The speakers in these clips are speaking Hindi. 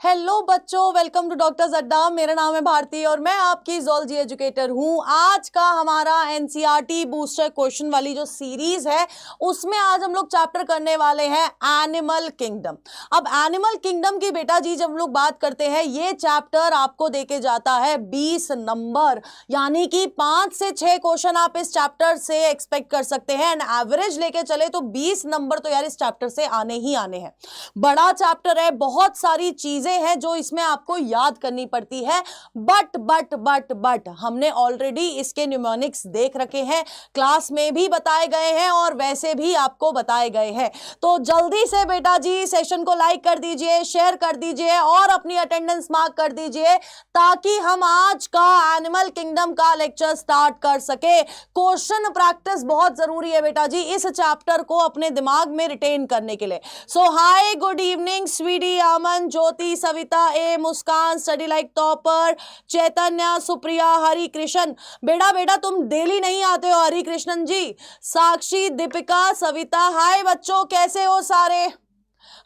हेलो बच्चों, वेलकम टू डॉक्टर्स अड्डा। मेरा नाम है भारती और मैं आपकी ज़ूलॉजी एजुकेटर हूं। आज का हमारा एनसीईआरटी बूस्टर क्वेश्चन वाली जो सीरीज है उसमें आज हम लोग चैप्टर करने वाले हैं एनिमल किंगडम। अब एनिमल किंगडम की बेटा जी जब हम लोग बात करते हैं, ये चैप्टर आपको देके जाता है 20 नंबर, यानी कि 5 से 6 क्वेश्चन आप इस चैप्टर से एक्सपेक्ट कर सकते हैं। एंड एवरेज लेके चले तो 20 नंबर तो यार इस चैप्टर से आने ही आने हैं। बड़ा चैप्टर है, बहुत सारी चीजें हैं जो इसमें आपको याद करनी पड़ती है। बट हमने ऑलरेडी इसके न्यूमेरिक्स देख रखे हैं, क्लास में भी बताए गए हैं और वैसे भी आपको बताए गए हैं। तो जल्दी से बेटा जी सेशन को लाइक कर दीजिए, शेयर कर दीजिए और अपनी अटेंडेंस मार्क कर दीजिए ताकि हम आज का एनिमल किंगडम का लेक्चर स्टार्ट कर सके। क्वेश्चन प्रैक्टिस बहुत जरूरी है बेटा जी इस चैप्टर को अपने दिमाग में रिटेन करने के लिए। सो हाय, गुड इवनिंग स्वीटी, अमन, ज्योति, सविता, ए, मुस्कान, स्टडी लाइक टॉपर, चैतन्य, सुप्रिया, हरि कृष्ण। बेटा तुम डेली नहीं आते हो हरि कृष्णन जी। साक्षी, दीपिका, सविता, हाय बच्चों, कैसे हो सारे?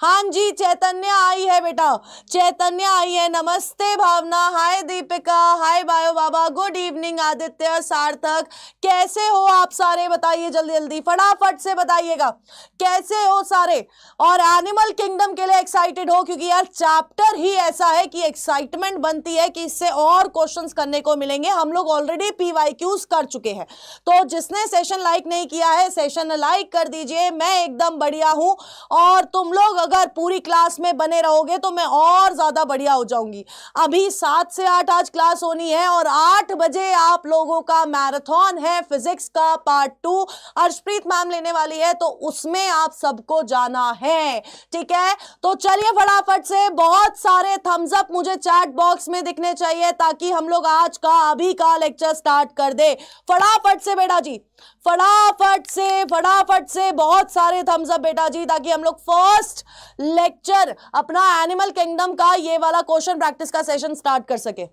हाँ जी, चैतन्य आई है बेटा, चैतन्य आई है। नमस्ते भावना, हाय दीपिका, हाय बायो बाबा, गुड इवनिंग आदित्य, सार्थक, कैसे हो आप सारे? बताइए जल्दी जल्दी, फटाफट से बताइएगा कैसे हो सारे। और एनिमल किंगडम के लिए एक्साइटेड हो क्योंकि यार चैप्टर ही ऐसा है कि एक्साइटमेंट बनती है कि इससे और क्वेश्चंस करने को मिलेंगे। हम लोग ऑलरेडी पीवाईक्यूज कर चुके हैं, तो जिसने सेशन लाइक नहीं किया है सेशन लाइक कर दीजिए। मैं एकदम बढ़िया हूं और तुम लोग अगर पूरी क्लास में बने रहोगे तो मैं और ज्यादा बढ़िया हो जाऊंगी। अभी 7 से 8 आज क्लास होनी है और 8 बजे आप लोगों का मैराथन है फिजिक्स का पार्ट 2, अर्शप्रीत मैम लेने वाली है, तो उसमें आप सबको जाना है, ठीक है? तो चलिए फटाफट से बहुत सारे थम्स अप मुझे चैट बॉक्स में दिखने चाहिए ताकि हम लोग आज का अभी का लेक्चर स्टार्ट कर दे। फटाफट से बेटा जी, फटाफट से बहुत सारे थम्स अप बेटा जी, ताकि हम लोग फर्स्ट लेक्चर अपना एनिमल किंगडम का ये वाला क्वेश्चन प्रैक्टिस का सेशन स्टार्ट कर सके।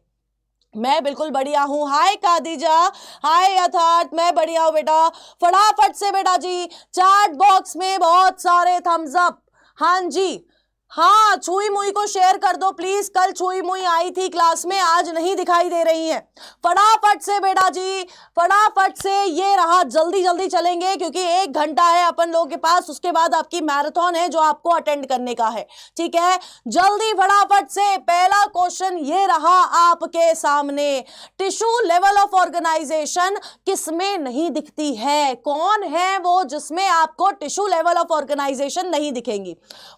मैं बिल्कुल बढ़िया हूं। हाय कादिजा, हाय यथार्थ, मैं बढ़िया हूं बेटा। फटाफट से बेटा जी चैट बॉक्स में बहुत सारे थम्स अप। हाँ जी, हाँ, छुई मुई को शेयर कर दो प्लीज। कल छुई मुई आई थी क्लास में, आज नहीं दिखाई दे रही है। फटाफट से बेटा जी, फटाफट से, ये रहा, जल्दी जल्दी चलेंगे क्योंकि 1 घंटा है अपन लोगों के पास, उसके बाद आपकी मैराथन है जो आपको अटेंड करने का है, ठीक है? जल्दी फटाफट से पहला क्वेश्चन ये रहा आपके सामने। टिश्यू लेवल ऑफ ऑर्गेनाइजेशन किसमें नहीं दिखती है? कौन है वो जिसमें आपको टिश्यू लेवल ऑफ ऑर्गेनाइजेशन नहीं दिखेंगी?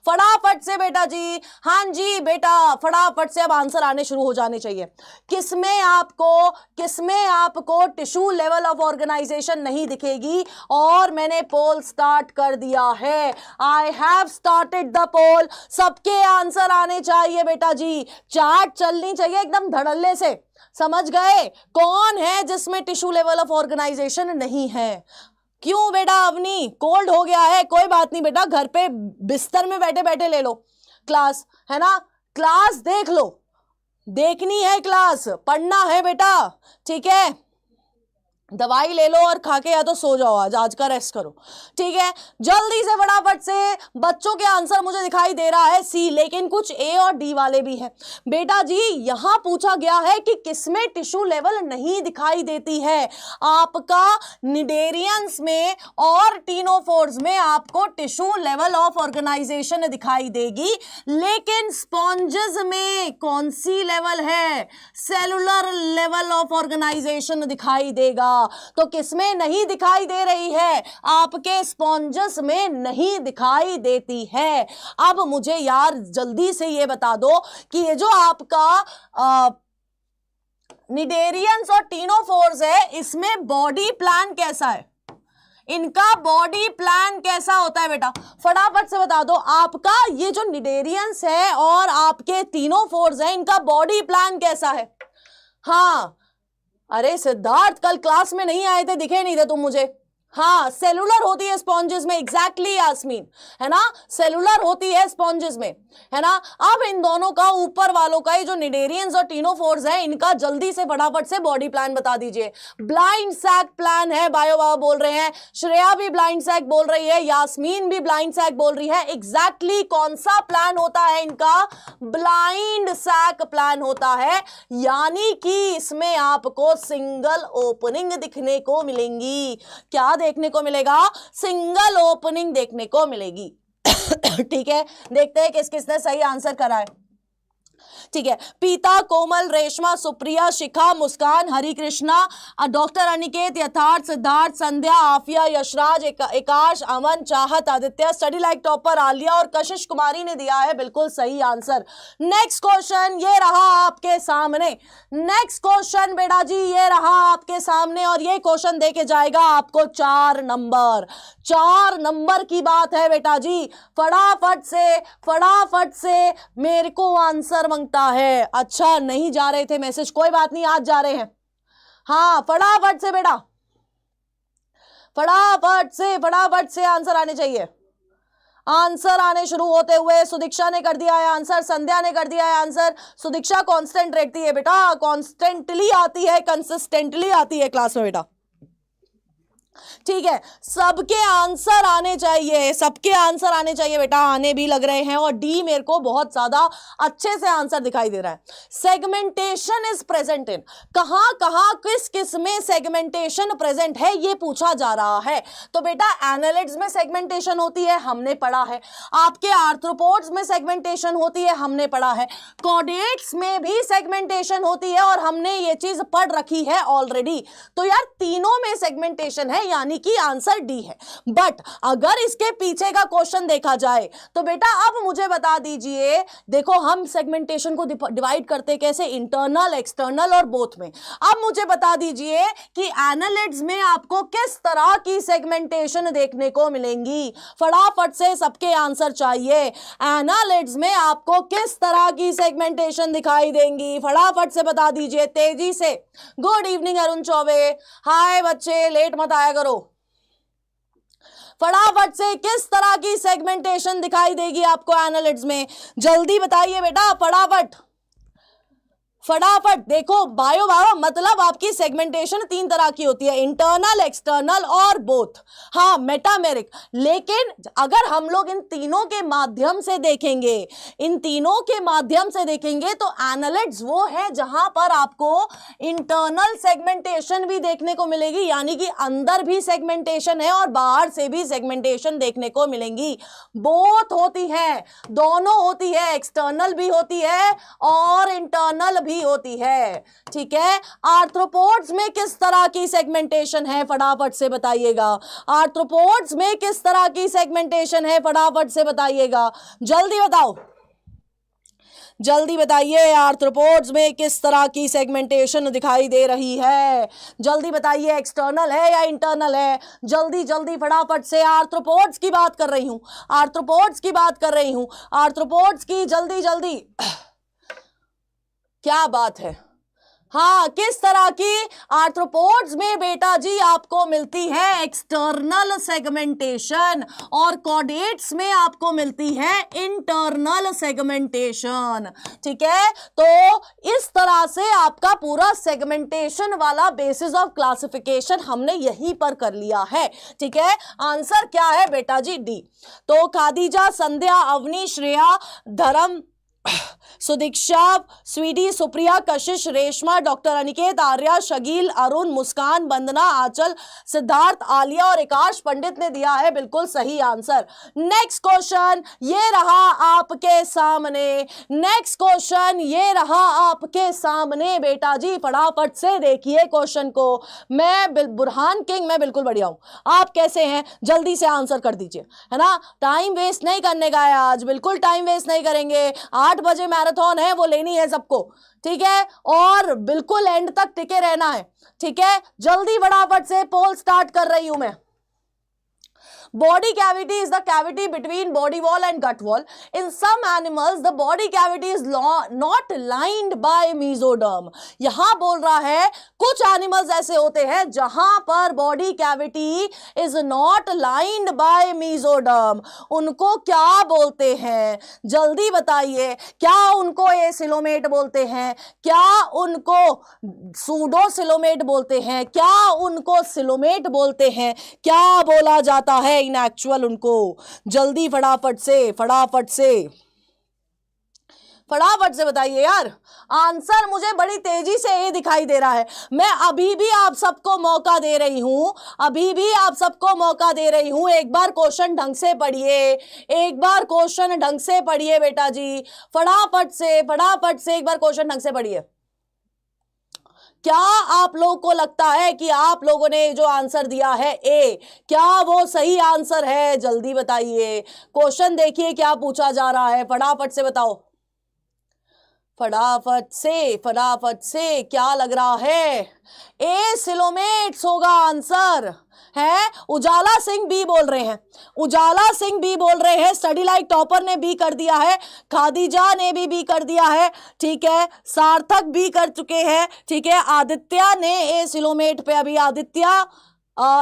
फटाफट से बेटा जी, हाँ जी बेटा, फटाफट से अब आंसर आने शुरू हो जाने चाहिए। किसमें आपको टिश्यू लेवल ऑफ ऑर्गेनाइजेशन नहीं दिखेगी? और मैंने पोल स्टार्ट कर दिया है। आई हैव स्टार्टेड द पोल। सबके आंसर आने चाहिए बेटा जी, चार्ट चलनी चाहिए एकदम धड़ल्ले से। समझ गए? कौन है जिसमें टिश्यू लेवल ऑफ ऑर्गेनाइजेशन नहीं है? क्यों बेटा अवनी, कोल्ड हो गया है? कोई बात नहीं बेटा, घर पे बिस्तर में बैठे बैठे ले लो क्लास, है ना? क्लास देख लो, देखनी है क्लास, पढ़ना है बेटा, ठीक है? दवाई ले लो और खा के या तो सो जाओ, आज का रेस्ट करो, ठीक है? जल्दी से फटाफट से बच्चों के आंसर मुझे दिखाई दे रहा है सी, लेकिन कुछ ए और डी वाले भी हैं बेटा जी। यहां पूछा गया है कि किसमें टिश्यू लेवल नहीं दिखाई देती है? आपका निडेरियंस में और टीनोफोर्स में आपको टिश्यू लेवल ऑफ ऑर्गेनाइजेशन दिखाई देगी, लेकिन स्पॉन्जेस में कौन सी लेवल है? सेलुलर लेवल ऑफ ऑर्गेनाइजेशन दिखाई देगा। तो किसमें नहीं दिखाई दे रही है? आपके स्पॉन्जेस में नहीं दिखाई देती है। अब मुझे यार जल्दी से ये बता दो कि ये जो आपका निडेरियंस और टीनोफोर्स है, इसमें बॉडी प्लान कैसा है? इनका बॉडी प्लान कैसा होता है बेटा? फटाफट से बता दो। आपका ये जो निडेरियंस है और आपके टीनोफोर्स है, इनका बॉडी प्लान कैसा है? हाँ, अरे सिद्धार्थ, कल क्लास में नहीं आए थे, दिखे नहीं थे तुम मुझे। हाँ, सेलुलर होती है स्पॉन्जेस में, एग्जैक्टली यास्मीन, है ना, सेलुलर होती है स्पॉन्जेस में, है ना। अब इन दोनों का, ऊपर वालों का, ये जो निडेरियंस और टीनोफोर्स है, इनका जल्दी से फटाफट से बॉडी प्लान बता दीजिए। ब्लाइंड सैक प्लान है, बायो बाबा बोल रहे हैं, श्रेया भी ब्लाइंड सैक बोल रही है, यास्मीन भी ब्लाइंड सैक बोल रही है। एग्जैक्टली कौन सा प्लान होता है इनका? ब्लाइंड सैक प्लान होता है, यानी कि इसमें आपको सिंगल ओपनिंग दिखने को मिलेंगी। क्या देखने को मिलेगा? सिंगल ओपनिंग देखने को मिलेगी। ठीक है, देखते हैं किस किसने सही आंसर करा है। ठीक है, पीता, कोमल, रेशमा, सुप्रिया, शिखा, मुस्कान, हरि कृष्णा, डॉक्टर अनिकेत, यथार्थ, सिद्धार्थ, संध्या, आफिया, यशराज, एकाश, अमन, चाहत, Aditya, study like topper Alia और कशिश कुमारी ने दिया है बिल्कुल सही आंसर। नेक्स्ट क्वेश्चन ये रहा आपके सामने। नेक्स्ट क्वेश्चन बेटा जी ये रहा आपके सामने, और ये क्वेश्चन देके जाएगा आपको 4 नंबर। 4 नंबर की बात है बेटा जी। फटाफट से मेरे को आंसर मांगता है। अच्छा, नहीं जा रहे थे मैसेज, कोई बात नहीं, आज जा रहे हैं। हाँ, फटाफट से बेटा, फटाफट से आंसर आने चाहिए। आंसर आने शुरू होते हुए सुदीक्षा ने कर दिया है आंसर, संध्या ने कर दिया है आंसर। सुदीक्षा कांस्टेंट रहती है बेटा, कांस्टेंटली आती है, कंसिस्टेंटली आती है क्लास में बेटा। ठीक है, सबके आंसर आने चाहिए, सबके आंसर आने चाहिए बेटा, आने भी लग रहे हैं। और डी मेरे को बहुत ज्यादा अच्छे से आंसर दिखाई दे रहा है। सेगमेंटेशन इज प्रेजेंट इन, कहां कहां किस किस में सेगमेंटेशन प्रेजेंट है ये पूछा जा रहा है। तो बेटा एनालिड्स में सेगमेंटेशन होती है, हमने पढ़ा है। आपके आर्थ्रोपोड्स में सेगमेंटेशन होती है, हमने पढ़ा है। कॉर्डेट्स में भी सेगमेंटेशन होती है और हमने ये चीज पढ़ रखी है ऑलरेडी। तो यार तीनों में सेगमेंटेशन है, यानी कि आंसर डी है। बट अगर इसके पीछे का क्वेश्चन देखा जाए तो बेटा अब मुझे बता दीजिए, देखो हम सेगमेंटेशन को डिवाइड करते कैसे, इंटरनल, एक्सटर्नल और बोथ में। अब मुझे बता दीजिए कि एनालिड्स में आपको किस तरह की सेगमेंटेशन देखने को मिलेंगी। फटाफट से सबके आंसर चाहिए। एनालिड्स में आपको किस तरह की सेगमेंटेशन दिखाई देंगी, फटाफट से बता दीजिए तेजी से। गुड इवनिंग अरुण चौबे, हाय बच्चे, लेट मत आया करो। फटाफट से किस तरह की सेगमेंटेशन दिखाई देगी आपको एनालिड्स में, जल्दी बताइए बेटा, फटाफट। देखो बायो बाबा, मतलब आपकी सेगमेंटेशन 3 तरह की होती है, इंटरनल, एक्सटर्नल और बोथ। हाँ, मेटामेरिक। लेकिन अगर हम लोग इन तीनों के माध्यम से देखेंगे, तो एनालिड्स वो है जहां पर आपको इंटरनल सेगमेंटेशन भी देखने को मिलेगी, यानी कि अंदर भी सेगमेंटेशन है और बाहर से भी सेगमेंटेशन देखने को मिलेंगी। बोथ होती है, दोनों होती है, एक्सटर्नल भी होती है और इंटरनल भी होती है। ठीक है, आर्थ्रोपोड्स में किस तरह की सेगमेंटेशन है, फटाफट से बताइएगा। आर्थ्रोपोड्स में किस तरह की सेगमेंटेशन है, फटाफट से बताइएगा, जल्दी बताओ, जल्दी बताइए। आर्थ्रोपोड्स में किस तरह की सेगमेंटेशन दिखाई दे रही है, जल्दी बताइए। एक्सटर्नल है या इंटरनल है, जल्दी जल्दी फटाफट से। आर्थ्रोपोड्स की बात कर रही हूं, आर्थ्रोपोड्स की, जल्दी जल्दी। क्या बात है। हाँ, किस तरह की आर्थ्रोपोड्स में बेटा जी आपको मिलती है एक्सटर्नल सेगमेंटेशन और कॉर्डेट्स में आपको मिलती है इंटरनल सेगमेंटेशन। ठीक है, तो इस तरह से आपका पूरा सेगमेंटेशन वाला बेसिस ऑफ क्लासिफिकेशन हमने यहीं पर कर लिया है। ठीक है, आंसर क्या है बेटा जी? डी। तो खादीजा, संध्या, अवनी, श्रेया, धर्म, सुदीक्षा, स्वीटी, सुप्रिया, कशिश, रेशमा, डॉक्टर अनिकेत, आर्या, शगील, अरुण, मुस्कान, वंदना, आंचल, सिद्धार्थ, आलिया और एकाश पंडित ने दिया है बिल्कुल सही आंसर। नेक्स्ट क्वेश्चन ये रहा आपके सामने, बेटा जी फटाफट से देखिए क्वेश्चन को। मैं बुरहान किंग, मैं बिल्कुल बढ़िया हूं, आप कैसे हैं? जल्दी से आंसर कर दीजिए, है ना, टाइम वेस्ट नहीं करने का है आज, बिल्कुल टाइम वेस्ट नहीं करेंगे। 8 बजे मैराथन है, वो लेनी है सबको। ठीक है, और बिल्कुल एंड तक टिके रहना है। ठीक है, जल्दी फटाफट से पोल स्टार्ट कर रही हूं मैं। Body cavity is the cavity between body wall and gut wall. In some animals, the body cavity is not lined by mesoderm. यहां बोल रहा है कुछ एनिमल्स ऐसे होते हैं जहां पर body cavity is not lined by mesoderm. उनको क्या बोलते हैं? जल्दी बताइए. क्या उनको एसिलोमेट बोलते हैं? क्या उनको सूडोसिलोमेट बोलते हैं? क्या उनको सिलोमेट बोलते हैं? क्या बोला जाता है इन एक्चुअल उनको? जल्दी फटाफट से बताइए यार. आंसर मुझे बड़ी तेजी से ये दिखाई दे रहा है. मैं अभी भी आप सबको मौका दे रही हूं. एक बार क्वेश्चन ढंग से पढ़िए बेटा जी. फटाफट से एक बार क्वेश्चन ढंग से पढ़िए. क्या आप लोगों को लगता है कि आप लोगों ने जो आंसर दिया है ए, क्या वो सही आंसर है? जल्दी बताइए. क्वेश्चन देखिए क्या पूछा जा रहा है. फटाफट से बताओ. फटाफट से क्या लग रहा है? ए सिलोमेट्स होगा आंसर है. उजाला सिंह बी बोल रहे हैं. स्टडी लाइक टॉपर ने बी कर दिया है. खादीजा ने भी बी कर दिया है. ठीक है. सार्थक बी कर चुके हैं. ठीक है. आदित्य ने ए सिलोमेट पे, अभी आदित्य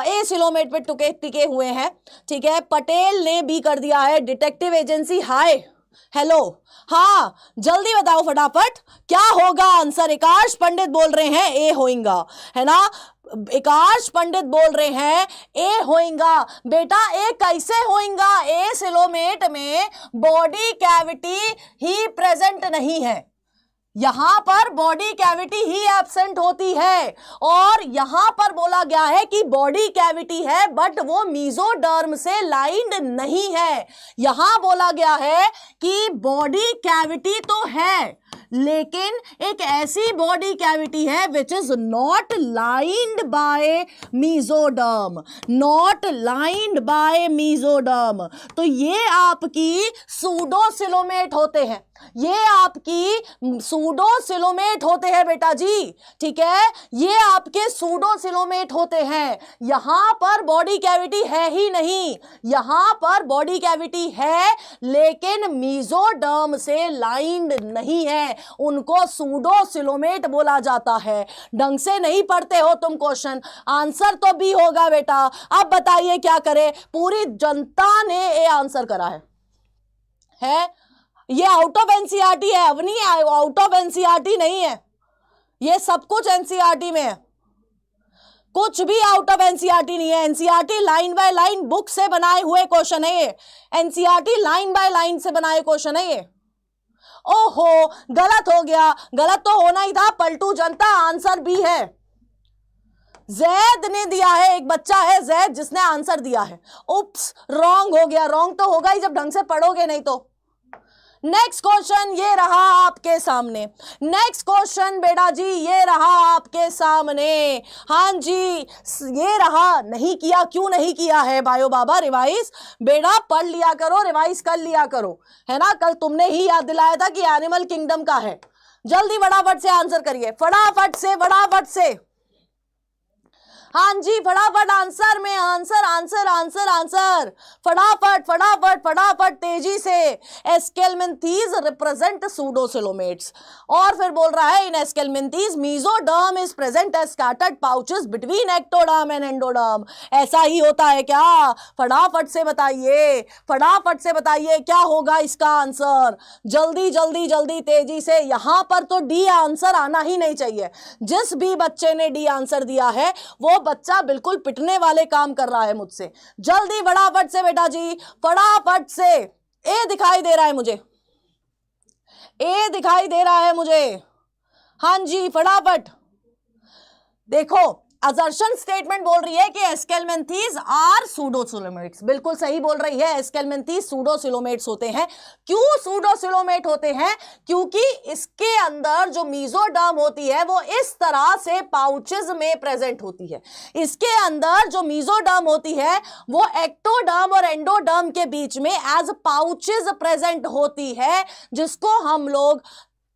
ए सिलोमेट पे टिके हुए हैं. ठीक है. पटेल ने बी कर दिया है. Detective agency hi hello. हाँ जल्दी बताओ फटाफट क्या होगा आंसर. आकाश पंडित बोल रहे हैं ए होएगा, है ना. आकाश पंडित बोल रहे हैं ए होएगा. बेटा ए कैसे होएगा? ए सिलोमेट में बॉडी कैविटी ही प्रेजेंट नहीं है. यहां पर बॉडी कैविटी ही एब्सेंट होती है. और यहां पर बोला गया है कि बॉडी कैविटी है बट वो मेसोडर्म से लाइंड नहीं है. यहां बोला गया है कि बॉडी कैविटी तो है लेकिन एक ऐसी बॉडी कैविटी है which is not lined by mesoderm. तो ये आपकी सूडोसिलोमेट होते हैं. बेटा जी. ठीक है. ये आपके सूडोसिलोमेट होते हैं. यहां पर बॉडी कैविटी है ही नहीं. यहां पर बॉडी कैविटी है लेकिन मेसोडर्म से लाइंड नहीं है. उनको सूडोसिलोमेट बोला जाता है. ढंग से नहीं पढ़ते हो तुम क्वेश्चन. आंसर तो बी होगा बेटा. अब बताइए क्या करे. पूरी जनता ने ए आंसर करा है. ये आउट ऑफ एनसीईआरटी है अवनी, आउट ऑफ एनसीईआरटी नहीं है. ये सब कुछ एनसीईआरटी में है. कुछ भी आउट ऑफ एनसीईआरटी नहीं है. NCERT line by line book से बनाए हुए क्वेश्चन है ये. एनसीईआरटी लाइन बाय लाइन से बनाए क्वेश्चन है ये. ओहो गलत हो गया. गलत तो होना ही था. पलटू जनता आंसर बी है. जैद ने दिया है. एक बच्चा है जैद जिसने आंसर दिया है. उप्स रॉन्ग हो गया. रॉन्ग तो होगा ही जब ढंग से पढ़ोगे नहीं तो. नेक्स्ट क्वेश्चन ये रहा आपके सामने. नेक्स्ट क्वेश्चन बेटा जी ये रहा आपके सामने. हाँ जी ये रहा. नहीं किया, क्यों नहीं किया है बायो बाबा रिवाइज? बेटा पढ़ लिया करो, रिवाइज कर लिया करो, है ना. कल तुमने ही याद दिलाया था कि एनिमल किंगडम का है. जल्दी फटाफट से आंसर करिए. फटाफट से हाँ जी फटाफट आंसर में आंसर फटाफट तेजी से. Aschelminthes represent pseudocoelomates. और फिर बोल रहा है in aschelminthes mesoderm is present as scattered pouches between ectoderm and endoderm. ऐसा ही होता है क्या? फटाफट से बताइए क्या होगा इसका आंसर. जल्दी तेजी से. यहां पर तो डी आंसर आना ही नहीं चाहिए. जिस भी बच्चे ने डी आंसर दिया है वो बच्चा बिल्कुल पिटने वाले काम कर रहा है मुझसे. जल्दी फटाफट से बेटा जी फटाफट से. ए दिखाई दे रहा है मुझे. हाँ जी फटाफट देखो. असर्शन स्टेटमेंट बोल रही है कि एस्केलमेंथीज आर सूडोसिलोमेट्स. बिल्कुल सही बोल रही है. एस्केलमेंथीज सूडोसिलोमेट्स होते हैं. क्यों सूडोसिलोमेट होते हैं? क्योंकि इसके अंदर जो मेसोडर्म होती है वो इस तरह से पाउचेस में प्रेजेंट होती है. इसके अंदर जो मेसोडर्म होती है वो एक्टोडर्म और एंडोडर्म के बीच में एज पाउचेस प्रेजेंट होती है जिसको हम लोग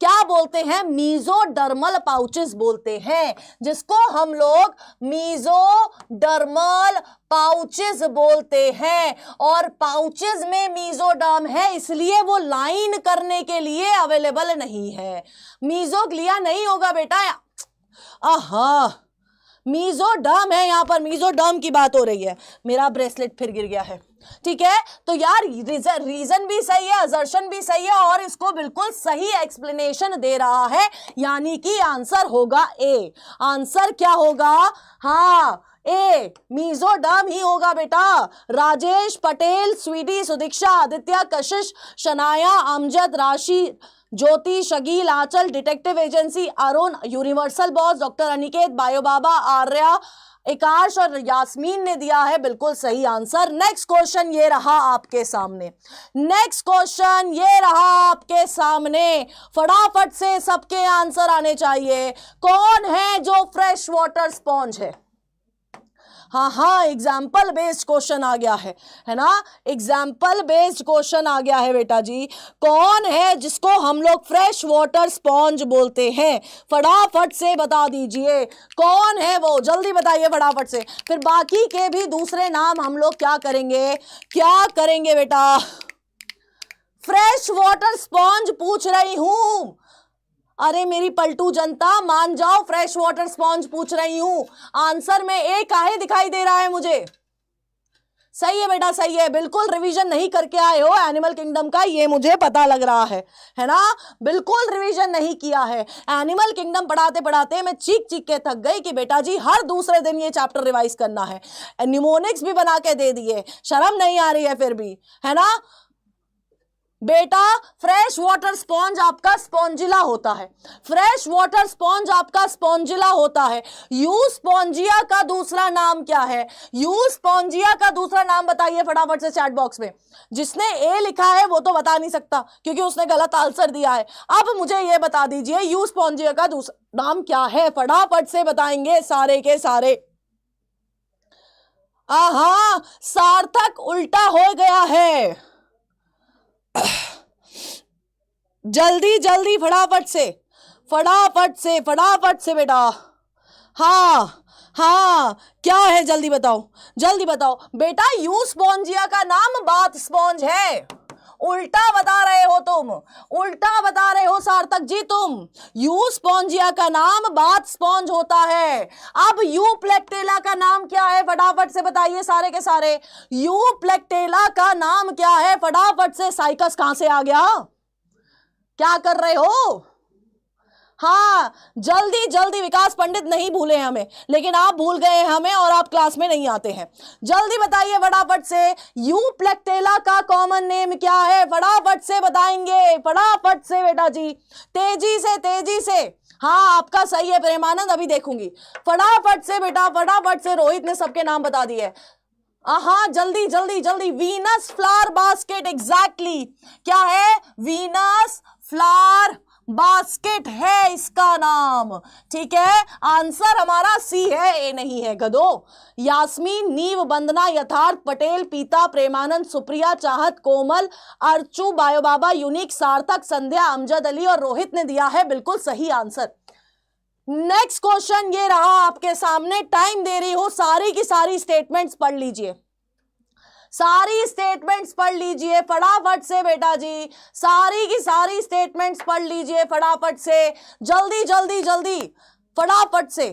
क्या बोलते हैं? मीजोडर्मल पाउचेस बोलते हैं, जिसको हम लोग मीजोडर्मल पाउचेस बोलते हैं। और पाउचेस में मीजोडर्म है, इसलिए वो लाइन करने के लिए अवेलेबल नहीं है। मीजोग्लिया नहीं होगा बेटा। आहा, मीजोडर्म है, यहां पर मीजोडर्म की बात हो रही है। मेरा ब्रेसलेट फिर गिर गया है। ठीक है, तो यार रीजन भी सही है, असर्शन भी सही है, और इसको बिल्कुल सही एक्सप्लेनेशन दे रहा है, यानी कि आंसर होगा ए। आंसर क्या होगा? हाँ, ए, मीजोडर्म ही होगा बेटा। राजेश, पटेल, स्वीटी, सुदीक्षा, आदित्य, कशिश, Shanaya, Amjad, Rashi, Jyoti, Shakeel, Aanchal, detective agency, Arun, universal boss, doctor Aniket, bio baba, Arya, Akash और यास्मीन ने दिया है बिल्कुल सही आंसर। नेक्स्ट क्वेश्चन ये रहा आपके सामने। नेक्स्ट क्वेश्चन ये रहा आपके सामने। फटाफट से सबके आंसर आने चाहिए। कौन है जो फ्रेश वाटर स्पॉन्ज है? हाँ, एग्जाम्पल बेस्ड क्वेश्चन आ गया है ना? एग्जाम्पल बेस्ड क्वेश्चन आ गया है बेटा जी। कौन है जिसको हम लोग फ्रेश वाटर स्पॉन्ज बोलते हैं? फटाफट से बता दीजिए कौन है वो, जल्दी बताइए फटाफट से। फिर बाकी के भी दूसरे नाम हम लोग क्या करेंगे बेटा? फ्रेश वाटर स्पॉन्ज पूछ रही हूं। अरे मेरी पलटू जनता, मान जाओ, फ्रेश वाटर स्पॉन्ज पूछ रही हूं। आंसर में ए काहे दिखाई दे रहा है मुझे? सही है बेटा, सही है। बिल्कुल रिवीजन नहीं करके आए हो एनिमल किंगडम का, ये मुझे पता लग रहा है ना? बिल्कुल रिवीजन नहीं किया है। एनिमल किंगडम पढ़ाते पढ़ाते मैं चीख चीख के थक गई कि बेटा जी हर दूसरे दिन ये चैप्टर रिवाइज करना है। निमोनिक्स भी बना के दे दिए, शर्म नहीं आ रही है फिर भी, है ना? बेटा फ्रेश वाटर स्पॉन्ज आपका स्पॉन्जिला होता है। फ्रेश वाटर स्पॉन्ज आपका स्पॉन्जिला होता है। यू स्पॉन्जिया का दूसरा नाम क्या है? यू स्पॉन्जिया का दूसरा नाम बताइए फटाफट से चैट बॉक्स में। जिसने ए लिखा है वो तो बता नहीं सकता क्योंकि उसने गलत आंसर दिया है। अब मुझे ये बता दीजिए यू स्पॉन्जिया का दूसरा नाम क्या है? फटाफट से बताएंगे सारे के सारे। आहा, सार्थक उल्टा हो गया है। जल्दी जल्दी फटाफट से बेटा। हाँ, क्या है? जल्दी बताओ बेटा। यू स्पॉन्जिया का नाम बाथ स्पॉन्ज है। उल्टा बता रहे हो तुम, उल्टा बता रहे हो सार्थक जी तुम। यू स्पॉन्जिया का नाम बाथ स्पॉन्ज होता है। अब यू प्लेक्टेला का नाम क्या है? फटाफट से बताइए सारे के सारे। यू प्लेक्टेला का नाम क्या है? फटाफट से। साइकस कहां से आ गया? क्या कर रहे हो? हाँ, जल्दी जल्दी। विकास पंडित नहीं भूले हमें, लेकिन आप भूल गए हमें और आप क्लास में नहीं आते हैं। जल्दी बताइए फटाफट से। यू प्लेक्टेला का कॉमन नेम क्या है? फटाफट से बताएंगे, फटाफट से बेटा जी, तेजी से। हाँ, आपका सही है प्रेमानंद, अभी देखूंगी। फटाफट से बेटा, फटाफट से। रोहित ने सबके नाम बता दिए। हाँ, जल्दी। Venus flower basket, exactly. क्या है? वीनस फ्लावर बास्केट है इसका नाम। ठीक है, आंसर हमारा सी है, ए नहीं है गधो। यास्मीन, नीव, वंदना, यथार्थ, पटेल, पीता, प्रेमानंद, सुप्रिया, चाहत, कोमल, अर्चू, बायो बाबा, यूनिक, सार्थक, संध्या, अमजद अली और रोहित ने दिया है बिल्कुल सही आंसर। नेक्स्ट क्वेश्चन ये रहा आपके सामने। टाइम दे रही हूं, सारी की सारी स्टेटमेंट्स पढ़ लीजिए। सारी स्टेटमेंट्स पढ़ लीजिए फटाफट से बेटा जी। सारी की सारी स्टेटमेंट्स पढ़ लीजिए फटाफट से। जल्दी फटाफट से।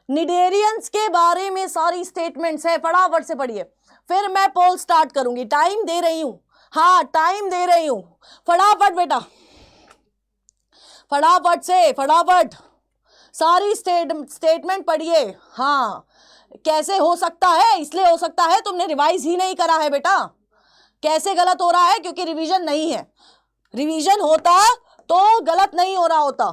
निडेरियंस के बारे में सारी स्टेटमेंट्स है, फटाफट से पढ़िए। फिर मैं पोल स्टार्ट करूंगी। टाइम दे रही हूं, हाँ टाइम दे रही हूं। फटाफट बेटा, फटाफट से, फटाफट सारी स्टेटमेंट पढ़िए। हाँ, कैसे हो सकता है? इसलिए हो सकता है तुमने रिवाइज ही नहीं करा है बेटा। कैसे गलत हो रहा है? क्योंकि रिवीजन नहीं है। रिवीजन होता तो गलत नहीं हो रहा होता।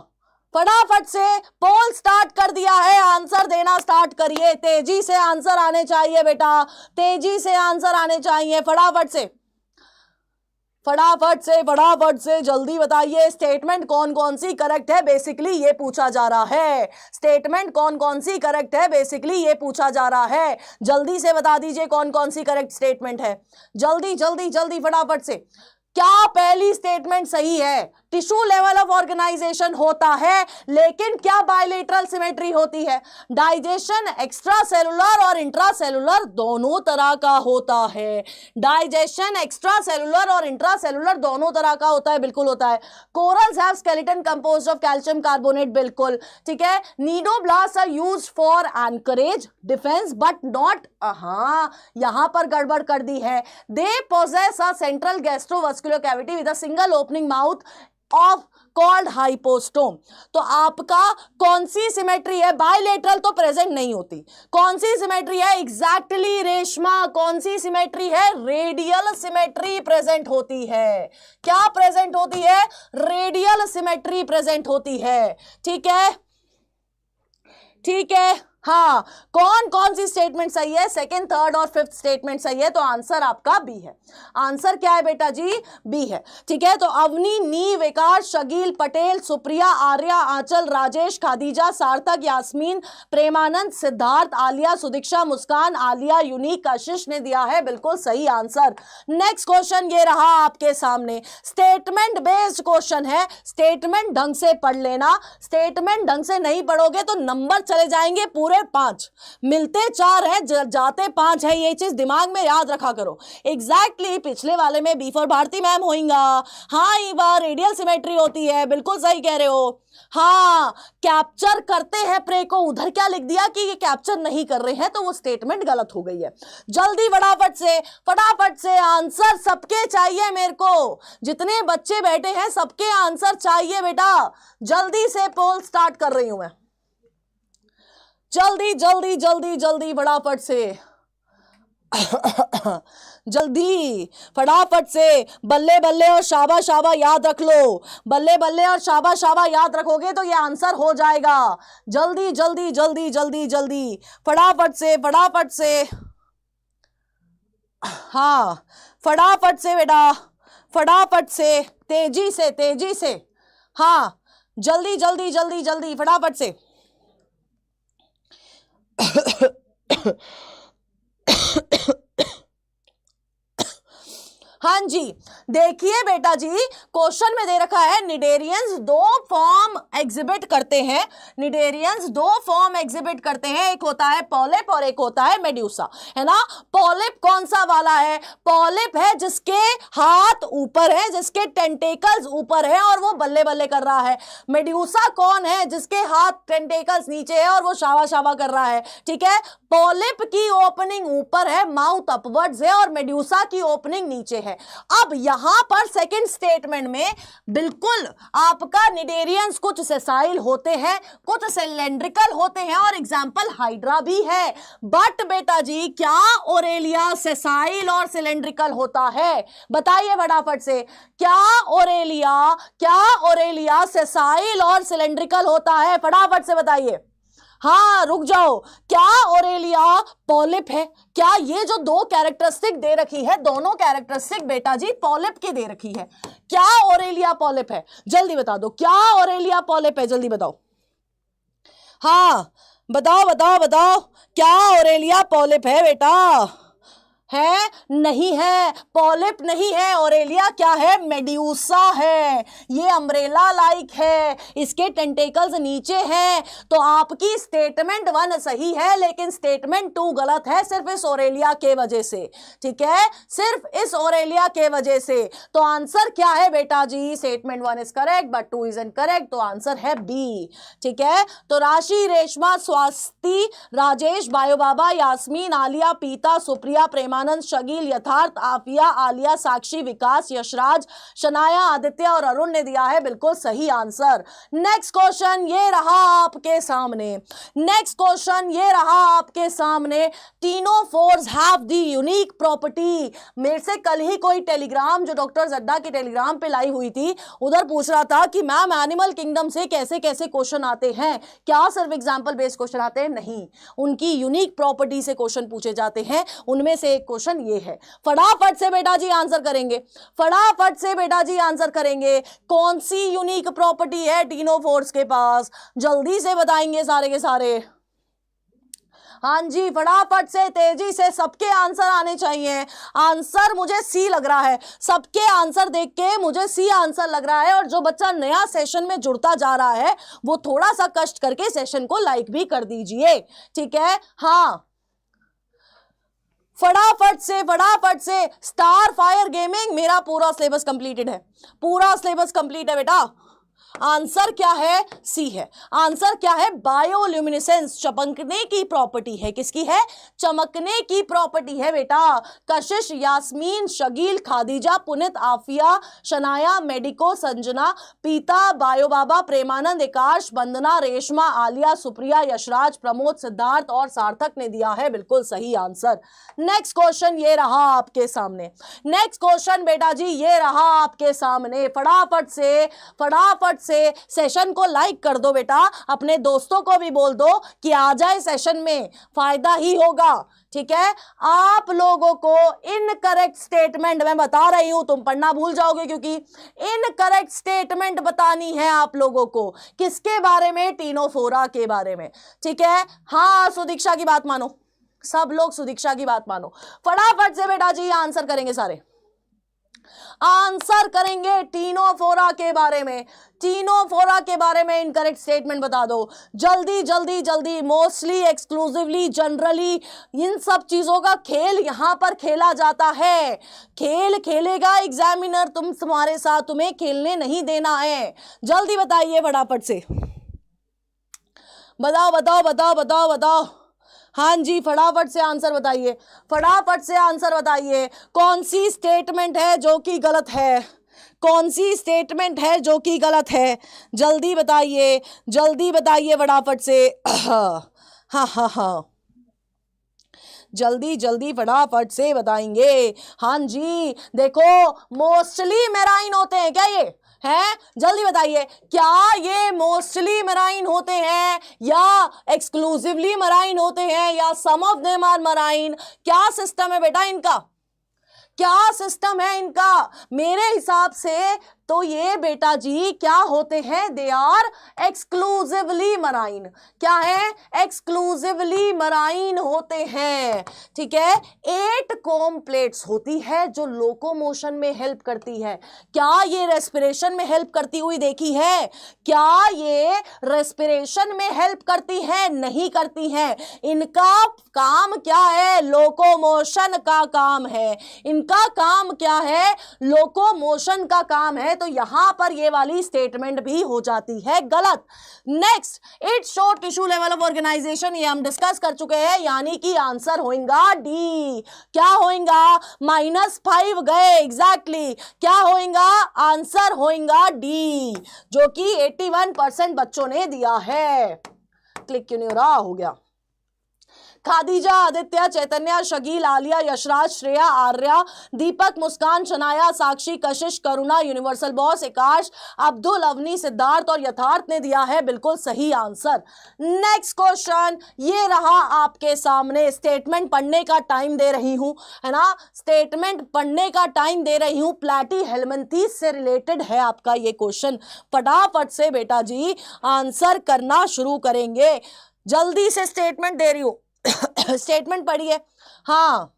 फटाफट से पोल स्टार्ट कर दिया है, आंसर देना स्टार्ट करिए। तेजी से आंसर आने चाहिए बेटा, तेजी से आंसर आने चाहिए। फटाफट से जल्दी बताइए। स्टेटमेंट कौन कौन सी करेक्ट है, बेसिकली ये पूछा जा रहा है। स्टेटमेंट कौन कौन सी करेक्ट है, बेसिकली ये पूछा जा रहा है। जल्दी से बता दीजिए कौन कौन सी करेक्ट स्टेटमेंट है। जल्दी फटाफट से। क्या पहली स्टेटमेंट सही है? टिश्यू लेवल ऑफ ऑर्गेनाइजेशन होता है, लेकिन क्या बायलेटरल सिमेट्री होती है? डाइजेशन एक्स्ट्रा सेलुलर और इंट्रा सेलुलर दोनों तरह का होता है। डाइजेशन एक्स्ट्रा सेलुलर और इंट्रा सेलुलर दोनों तरह का होता है, बिल्कुल होता है। Corals have skeleton composed of calcium carbonate, बिल्कुल ठीक है। Cnidoblast are used for anchorage, defence, but not, हाँ यहां पर गड़बड़ कर दी है। They possess a central gastrovascular cavity with a single opening mouth of called hypostome. तो आपका कौन सी सिमेट्री है? बायलेटरल तो प्रेजेंट नहीं होती। कौन सी सिमेट्री है? एग्जैक्टली रेशमा, कौन सी सिमेट्री है? रेडियल सिमेट्री प्रेजेंट होती है। क्या प्रेजेंट होती है? रेडियल सिमेट्री प्रेजेंट होती है। ठीक है, ठीक है। हाँ, कौन कौन सी स्टेटमेंट सही है? सेकंड, थर्ड और फिफ्थ स्टेटमेंट सही है, तो आंसर आपका बी है। आंसर क्या है बेटा जी? बी है। ठीक है, तो अवनी, नी, विकास, शकील, पटेल, सुप्रिया, आर्या, आंचल, राजेश, खादीजा, सार्थक, यास्मीन, प्रेमानंद, सिद्धार्थ, आलिया, सुदीक्षा, मुस्कान, आलिया, यूनिक, कशिश ने दिया है बिल्कुल सही आंसर। नेक्स्ट क्वेश्चन ये रहा आपके सामने, स्टेटमेंट बेस्ड क्वेश्चन है। स्टेटमेंट ढंग से पढ़ लेना, स्टेटमेंट ढंग से नहीं पढ़ोगे तो नंबर चले जाएंगे पूरे 5, मिलते 4 हैं, जाते 5 है, ये चीज दिमाग में याद रखा करो। एग्जैक्टली पिछले वाले में बी फॉर भारती मैम होएगा। हाँ, ये बार रेडियल सिमेट्री होती है, बिल्कुल सही कह रहे हो। हाँ, कैप्चर करते हैं प्रे को, उधर क्या लिख दिया कि ये कैप्चर नहीं कर रहे हैं, तो वो स्टेटमेंट गलत हो गई है। जल्दी फटाफट से आंसर सबके चाहिए मेरे को, जितने बच्चे बैठे हैं सबके आंसर चाहिए बेटा। जल्दी से पोल स्टार्ट कर रही हूं मैं, जल्दी जल्दी जल्दी जल्दी फटाफट से जल्दी फटाफट से। बल्ले बल्ले और शाबा शाबा याद रख लो, बल्ले बल्ले और शाबा शाबा याद रखोगे तो ये आंसर हो जाएगा। जल्दी जल्दी जल्दी जल्दी जल्दी फटाफट से। हाँ, फटाफट से बेटा, फटाफट से, तेजी से। हाँ, जल्दी जल्दी जल्दी जल्दी फटाफट से। हाँ जी, देखिए बेटा जी, क्वेश्चन में दे रखा है निडेरियंस 2 फॉर्म एग्जिबिट करते हैं। निडेरियंस 2 फॉर्म एग्जिबिट करते हैं, एक होता है पॉलिप और एक होता है मेड्यूसा, है ना। पॉलिप कौन सा वाला है? पॉलिप है जिसके हाथ ऊपर है, जिसके टेंटेकल्स ऊपर है और वो बल्ले बल्ले कर रहा है। मेड्यूसा कौन है? जिसके हाथ टेंटेकल्स नीचे है और वो शावा शावा कर रहा है। ठीक है, पॉलिप की ओपनिंग ऊपर है, माउथ अपवर्ड्स है, और मेड्यूसा की ओपनिंग नीचे है। अब यहां पर सेकंड स्टेटमेंट में बिल्कुल आपका निडेरियंस कुछ सेसाइल होते हैं, कुछ सिलेंड्रिकल होते हैं, और एग्जांपल हाइड्रा भी है। बट बेटा जी, क्या ओरेलिया सेसाइल और सिलेंड्रिकल होता है? बताइए फटाफट से, क्या ओरेलिया सेसाइल और सिलेंड्रिकल होता है? फटाफट से बताइए। हाँ, रुक जाओ, क्या ओरेलिया पॉलिप है? क्या ये जो 2 कैरेक्टरिस्टिक दे रखी है, दोनों कैरेक्टरिस्टिक बेटा जी पॉलिप की दे रखी है। क्या ओरेलिया पॉलिप है? जल्दी बता दो, क्या ओरेलिया पॉलिप है? जल्दी बताओ। हाँ, बताओ, क्या ओरेलिया पॉलिप है बेटा? है? नहीं है, पॉलिप नहीं है। ओरेलिया क्या है? मेड्यूसा है। ये अम्ब्रेला लाइक है, इसके टेंटेकल्स नीचे हैं। तो आपकी स्टेटमेंट 1 सही है, लेकिन स्टेटमेंट 2 गलत है, सिर्फ इस ओरेलिया के वजह से। ठीक है, सिर्फ इस ओरेलिया के वजह से। तो आंसर क्या है बेटा जी? Statement 1 is correct but 2 is incorrect, तो आंसर है बी। ठीक है, तो राशि, रेशमा, स्वास्ति, राजेश, बायो बाबा, यास्मीन, आलिया, पीता, सुप्रिया, प्रेमानंद, शकील, यथार्थ, आफिया, आलिया, साक्षी, विकास, यशराज, शनाया, आदित्य और अरुण ने दिया है बिल्कुल सही आंसर। नेक्स्ट क्वेश्चन ये रहा आपके सामने, तीनों force have the unique property. मेरे से कल ही कोई टेलीग्राम जो डॉक्टर जड्डा के टेलीग्राम पे लाई हुई थी, उधर पूछ रहा था कि मैम एनिमल किंगडम से कैसे कैसे क्वेश्चन आते हैं, क्या सिर्फ एग्जाम्पल बेस्ड क्वेश्चन आते हैं? नहीं, उनकी यूनिक प्रॉपर्टी से क्वेश्चन पूछे जाते हैं। उनमें से एक क्वेश्चन ये है। फटाफट से बेटा जी आंसर करेंगे, कौन सी यूनिक प्रॉपर्टी है टीनो फोर्स के पास? जल्दी से बताएंगे सारे के सारे। हाँ जी, फटाफट से, तेजी से, सबके आंसर आने चाहिए। आंसर मुझे सी लग रहा है, सबके आंसर देख के मुझे सी आंसर लग रहा है। और जो बच्चा नया सेशन में जुड़ता जा रहा है वो थोड़ा सा कष्ट करके सेशन को लाइक भी कर दीजिए, ठीक है। हाँ, फटाफट से स्टार फायर गेमिंग, मेरा पूरा सिलेबस कंप्लीटेड है, पूरा सिलेबस कंप्लीट है बेटा। आंसर क्या है? सी है। आंसर क्या है? बायोल्यूमिनेसेंस, चमकने की प्रॉपर्टी है। किसकी है? चमकने की प्रॉपर्टी है बेटा। कशिश, यास्मीन, शगील, खादीजा, पुनित, आफिया, शनाया, मेडिको, संजना, पीता, बायो बाबा, प्रेमानंद, एकाश, वंदना, रेशमा, आलिया, सुप्रिया, यशराज, प्रमोद, सिद्धार्थ और सार्थक ने दिया है बिल्कुल सही आंसर। नेक्स्ट क्वेश्चन ये रहा आपके सामने। नेक्स्ट क्वेश्चन बेटा जी ये रहा आपके सामने। फटाफट से सेशन को लाइक कर दो बेटा, अपने दोस्तों को भी बोल दो कि आ जाए सेशन में, फायदा ही होगा, ठीक है। आप लोगों को इनकरेक्ट स्टेटमेंट मैं बता रही हूं, तुम पढ़ना भूल जाओगे क्योंकि इनकरेक्ट स्टेटमेंट बतानी है आप लोगों को। किसके बारे में? टीनोफोरा के बारे में, ठीक है। हाँ, सुदीक्षा की बात मानो, सब लोग सुदीक्षा की बात मानो। फटाफट से बेटा जी आंसर करेंगे, सारे आंसर करेंगे टीनोफोरा के बारे में। टीनोफोरा के बारे में इनकरेक्ट स्टेटमेंट बता दो जल्दी जल्दी जल्दी। मोस्टली, एक्सक्लूसिवली, जनरली, इन सब चीजों का खेल यहां पर खेला जाता है। खेल खेलेगा एग्जामिनर तुम्हारे साथ, तुम्हें खेलने नहीं देना है। जल्दी बताइए फटाफट से, बताओ। हाँ जी, फटाफट से आंसर बताइए, फटाफट से आंसर बताइए। कौन सी स्टेटमेंट है जो कि गलत है? कौन सी स्टेटमेंट है जो कि गलत है? जल्दी बताइए फटाफट से। हाँ, जल्दी फटाफट से बताएंगे। हाँ जी, देखो मोस्टली मेराइन होते हैं क्या ये हैं? जल्दी बताइए, क्या ये मोस्टली मराइन होते हैं या एक्सक्लूसिवली मराइन होते हैं या सम ऑफ देम आर मराइन? क्या सिस्टम है बेटा इनका? क्या सिस्टम है इनका? मेरे हिसाब से तो ये बेटा जी क्या होते हैं? They are exclusively marine. क्या है? एक्सक्लूसिवली मराइन होते हैं, ठीक है। 8 कॉम प्लेट्स होती है जो लोकोमोशन में हेल्प करती है। क्या ये रेस्पिरेशन में हेल्प करती हुई देखी है? क्या ये रेस्पिरेशन में हेल्प करती है? नहीं करती है। इनका काम क्या है? लोकोमोशन का काम है। इनका काम क्या है? लोकोमोशन का काम है। तो यहां पर ये वाली स्टेटमेंट भी हो जाती है गलत। Next, it show tissue level of organisation, ये हम डिस्कस कर चुके हैं, यानी कि आंसर होगा डी। क्या होगा? -5 गए एग्जैक्टली। क्या होगा? आंसर होगा डी, जो कि 81% बच्चों ने दिया है। क्लिक क्यों नहीं हो रहा? हो गया। खादीजा, आदित्य, चैतन्य, शगील, आलिया, यशराज, श्रेया, आर्या, दीपक, मुस्कान, शनाया, साक्षी, कशिश, करुणा, यूनिवर्सल बॉस, एकाश, अब्दुल, अवनी, सिद्धार्थ और यथार्थ ने दिया है बिल्कुल सही आंसर। नेक्स्ट क्वेश्चन ये रहा आपके सामने। स्टेटमेंट पढ़ने का टाइम दे रही हूं, है ना, स्टेटमेंट पढ़ने का टाइम दे रही हूं। प्लैटी हेलमिंथीज से रिलेटेड है आपका ये क्वेश्चन। फटाफट से बेटा जी आंसर करना शुरू करेंगे। जल्दी से स्टेटमेंट दे रही हूं, स्टेटमेंट पढ़िए। हाँ,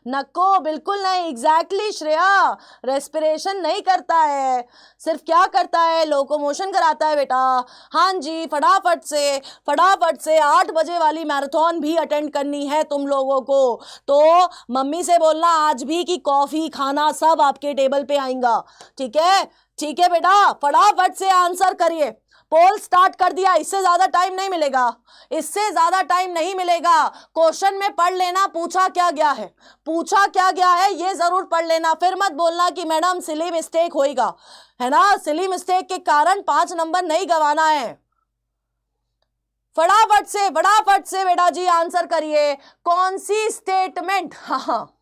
नको, बिल्कुल नहीं, एग्जैक्टली श्रेया, रेस्पिरेशन नहीं करता है, सिर्फ क्या करता है? लोकोमोशन कराता है बेटा। हाँ जी, फटाफट से 8 बजे वाली मैराथन भी अटेंड करनी है तुम लोगों को। तो मम्मी से बोलना आज भी कि कॉफी, खाना सब आपके टेबल पे आएगा, ठीक है? ठीक है बेटा, फटाफट से आंसर करिए। पोल स्टार्ट कर दिया, इससे ज्यादा टाइम नहीं मिलेगा, इससे ज्यादा टाइम नहीं मिलेगा। क्वेश्चन में पढ़ लेना पूछा क्या गया है ये जरूर पढ़ लेना। फिर मत बोलना कि मैडम सिली मिस्टेक होएगा, है ना, सिली मिस्टेक के कारण 5 नंबर नहीं गंवाना है। फटाफट से बेटा जी आंसर करिए। कौन सी स्टेटमेंट? हाँ,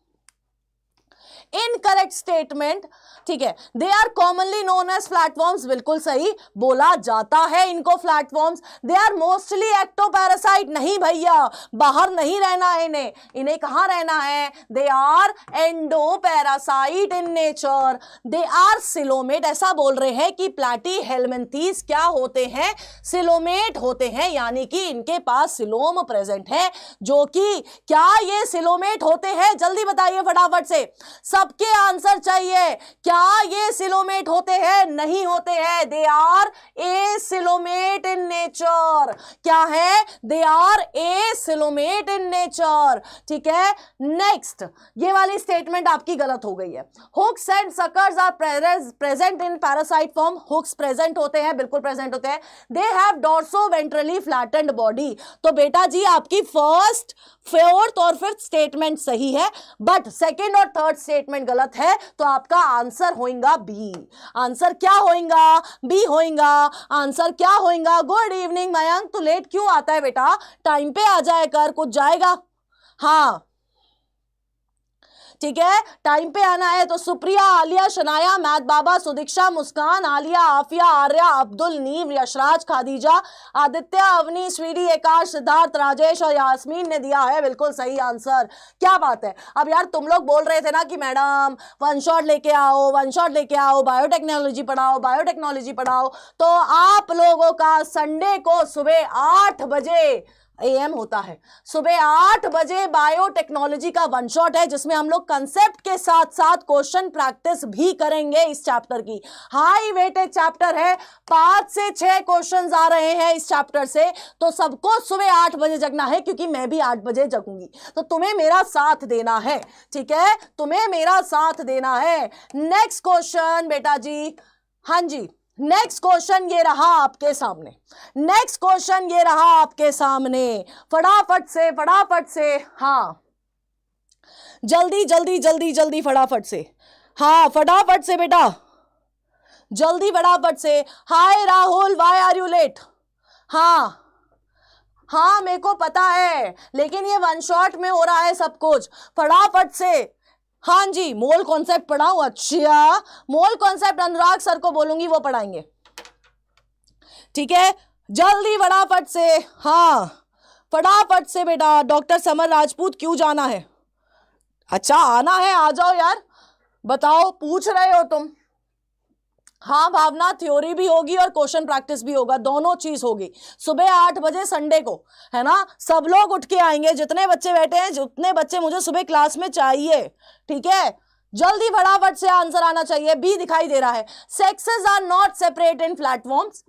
इनकरेक्ट स्टेटमेंट, ठीक है। They are commonly known as flatworms, बिल्कुल सही बोला जाता है इनको flatworms. They are mostly ectoparasite, नहीं भैया बाहर नहीं रहना है इन्हें, इन्हें कहां रहना है, they are endoparasite in nature. They are coelomate, ऐसा बोल रहे हैं कि प्लैटीहेल्मिन्थीज क्या होते हैं, सिलोमेट होते हैं, यानी कि इनके पास सिलोम प्रेजेंट है, जो कि क्या ये सिलोमेट होते हैं, जल्दी बताइए फटाफट से, सबके आंसर चाहिए। क्या ये सिलोमेट होते हैं, नहीं होते हैं, they are a coelomate in nature, क्या है, they are a coelomate in nature, ठीक है। नेक्स्ट, ये वाली स्टेटमेंट आपकी गलत हो गई है। Hooks and suckers are present in parasite form, hooks present होते हैं, बिल्कुल प्रेजेंट होते हैं। They have dorsoventrally flattened body, तो बेटा जी आपकी फर्स्ट, फोर्थ और फिफ्थ स्टेटमेंट सही है, बट सेकंड और थर्ड स्टेटमेंट गलत है, तो आपका आंसर होगा बी। आंसर क्या होगा, बी होगा, आंसर क्या होगा। गुड इवनिंग मयंक, तू लेट क्यों आता है बेटा, टाइम पे आ जाए कर, कुछ जाएगा, हाँ ठीक है, टाइम पे आना है। तो सुप्रिया, आलिया, शनाया, मैथ बाबा, सुदीक्षा, मुस्कान, आलिया, आफिया, आर्या, अब्दुल, नीव, यशराज, खादीजा, आदित्य, अवनी, स्वीटी, एकाश, सिद्धार्थ, राजेश और यास्मीन ने दिया है बिल्कुल सही आंसर। क्या बात है। अब यार तुम लोग बोल रहे थे ना कि मैडम वन शॉट लेके आओ, वन शॉट लेके आओ, बायोटेक्नोलॉजी पढ़ाओ, बायोटेक्नोलॉजी पढ़ाओ, तो आप लोगों का संडे को सुबह 8 बजे AM होता है, सुबह 8 बजे बायोटेक्नोलॉजी का वन शॉट है, जिसमें हम लोग कंसेप्ट के साथ साथ क्वेश्चन प्रैक्टिस भी करेंगे इस चैप्टर की। हाई वेटेज चैप्टर है, 5 से 6 क्वेश्चंस आ रहे हैं इस चैप्टर से, तो सबको सुबह 8 बजे जगना है, क्योंकि मैं भी 8 बजे जगूंगी, तो तुम्हें मेरा साथ देना है, ठीक है, तुम्हें मेरा साथ देना है। नेक्स्ट क्वेश्चन बेटा जी, हाँ जी, नेक्स्ट क्वेश्चन ये रहा आपके सामने, नेक्स्ट क्वेश्चन ये रहा आपके सामने, फटाफट से, हाँ जल्दी जल्दी जल्दी जल्दी फटाफट से, हाँ फटाफट से बेटा, जल्दी फटाफट से। Hi Rahul, why are you late, हाँ मेरे को पता है, लेकिन ये वन शॉट में हो रहा है सब कुछ, फटाफट से। हाँ जी, मोल कॉन्सेप्ट पढ़ाऊं, अच्छा मोल कॉन्सेप्ट अनुराग सर को बोलूंगी, वो पढ़ाएंगे, ठीक है, जल्दी फटाफट से, हाँ फटाफट से बेटा। डॉक्टर समर राजपूत, क्यों जाना है, अच्छा आना है, आ जाओ यार, बताओ, पूछ रहे हो तुम। हाँ भावना, थ्योरी भी होगी और क्वेश्चन प्रैक्टिस भी होगा, दोनों चीज होगी सुबह 8 बजे संडे को, है ना, सब लोग उठ के आएंगे, जितने बच्चे बैठे हैं, जितने बच्चे मुझे सुबह क्लास में चाहिए, ठीक है, जल्दी फटाफट से आंसर आना चाहिए। बी दिखाई दे रहा है, sexes are not separate in platyhelminthes,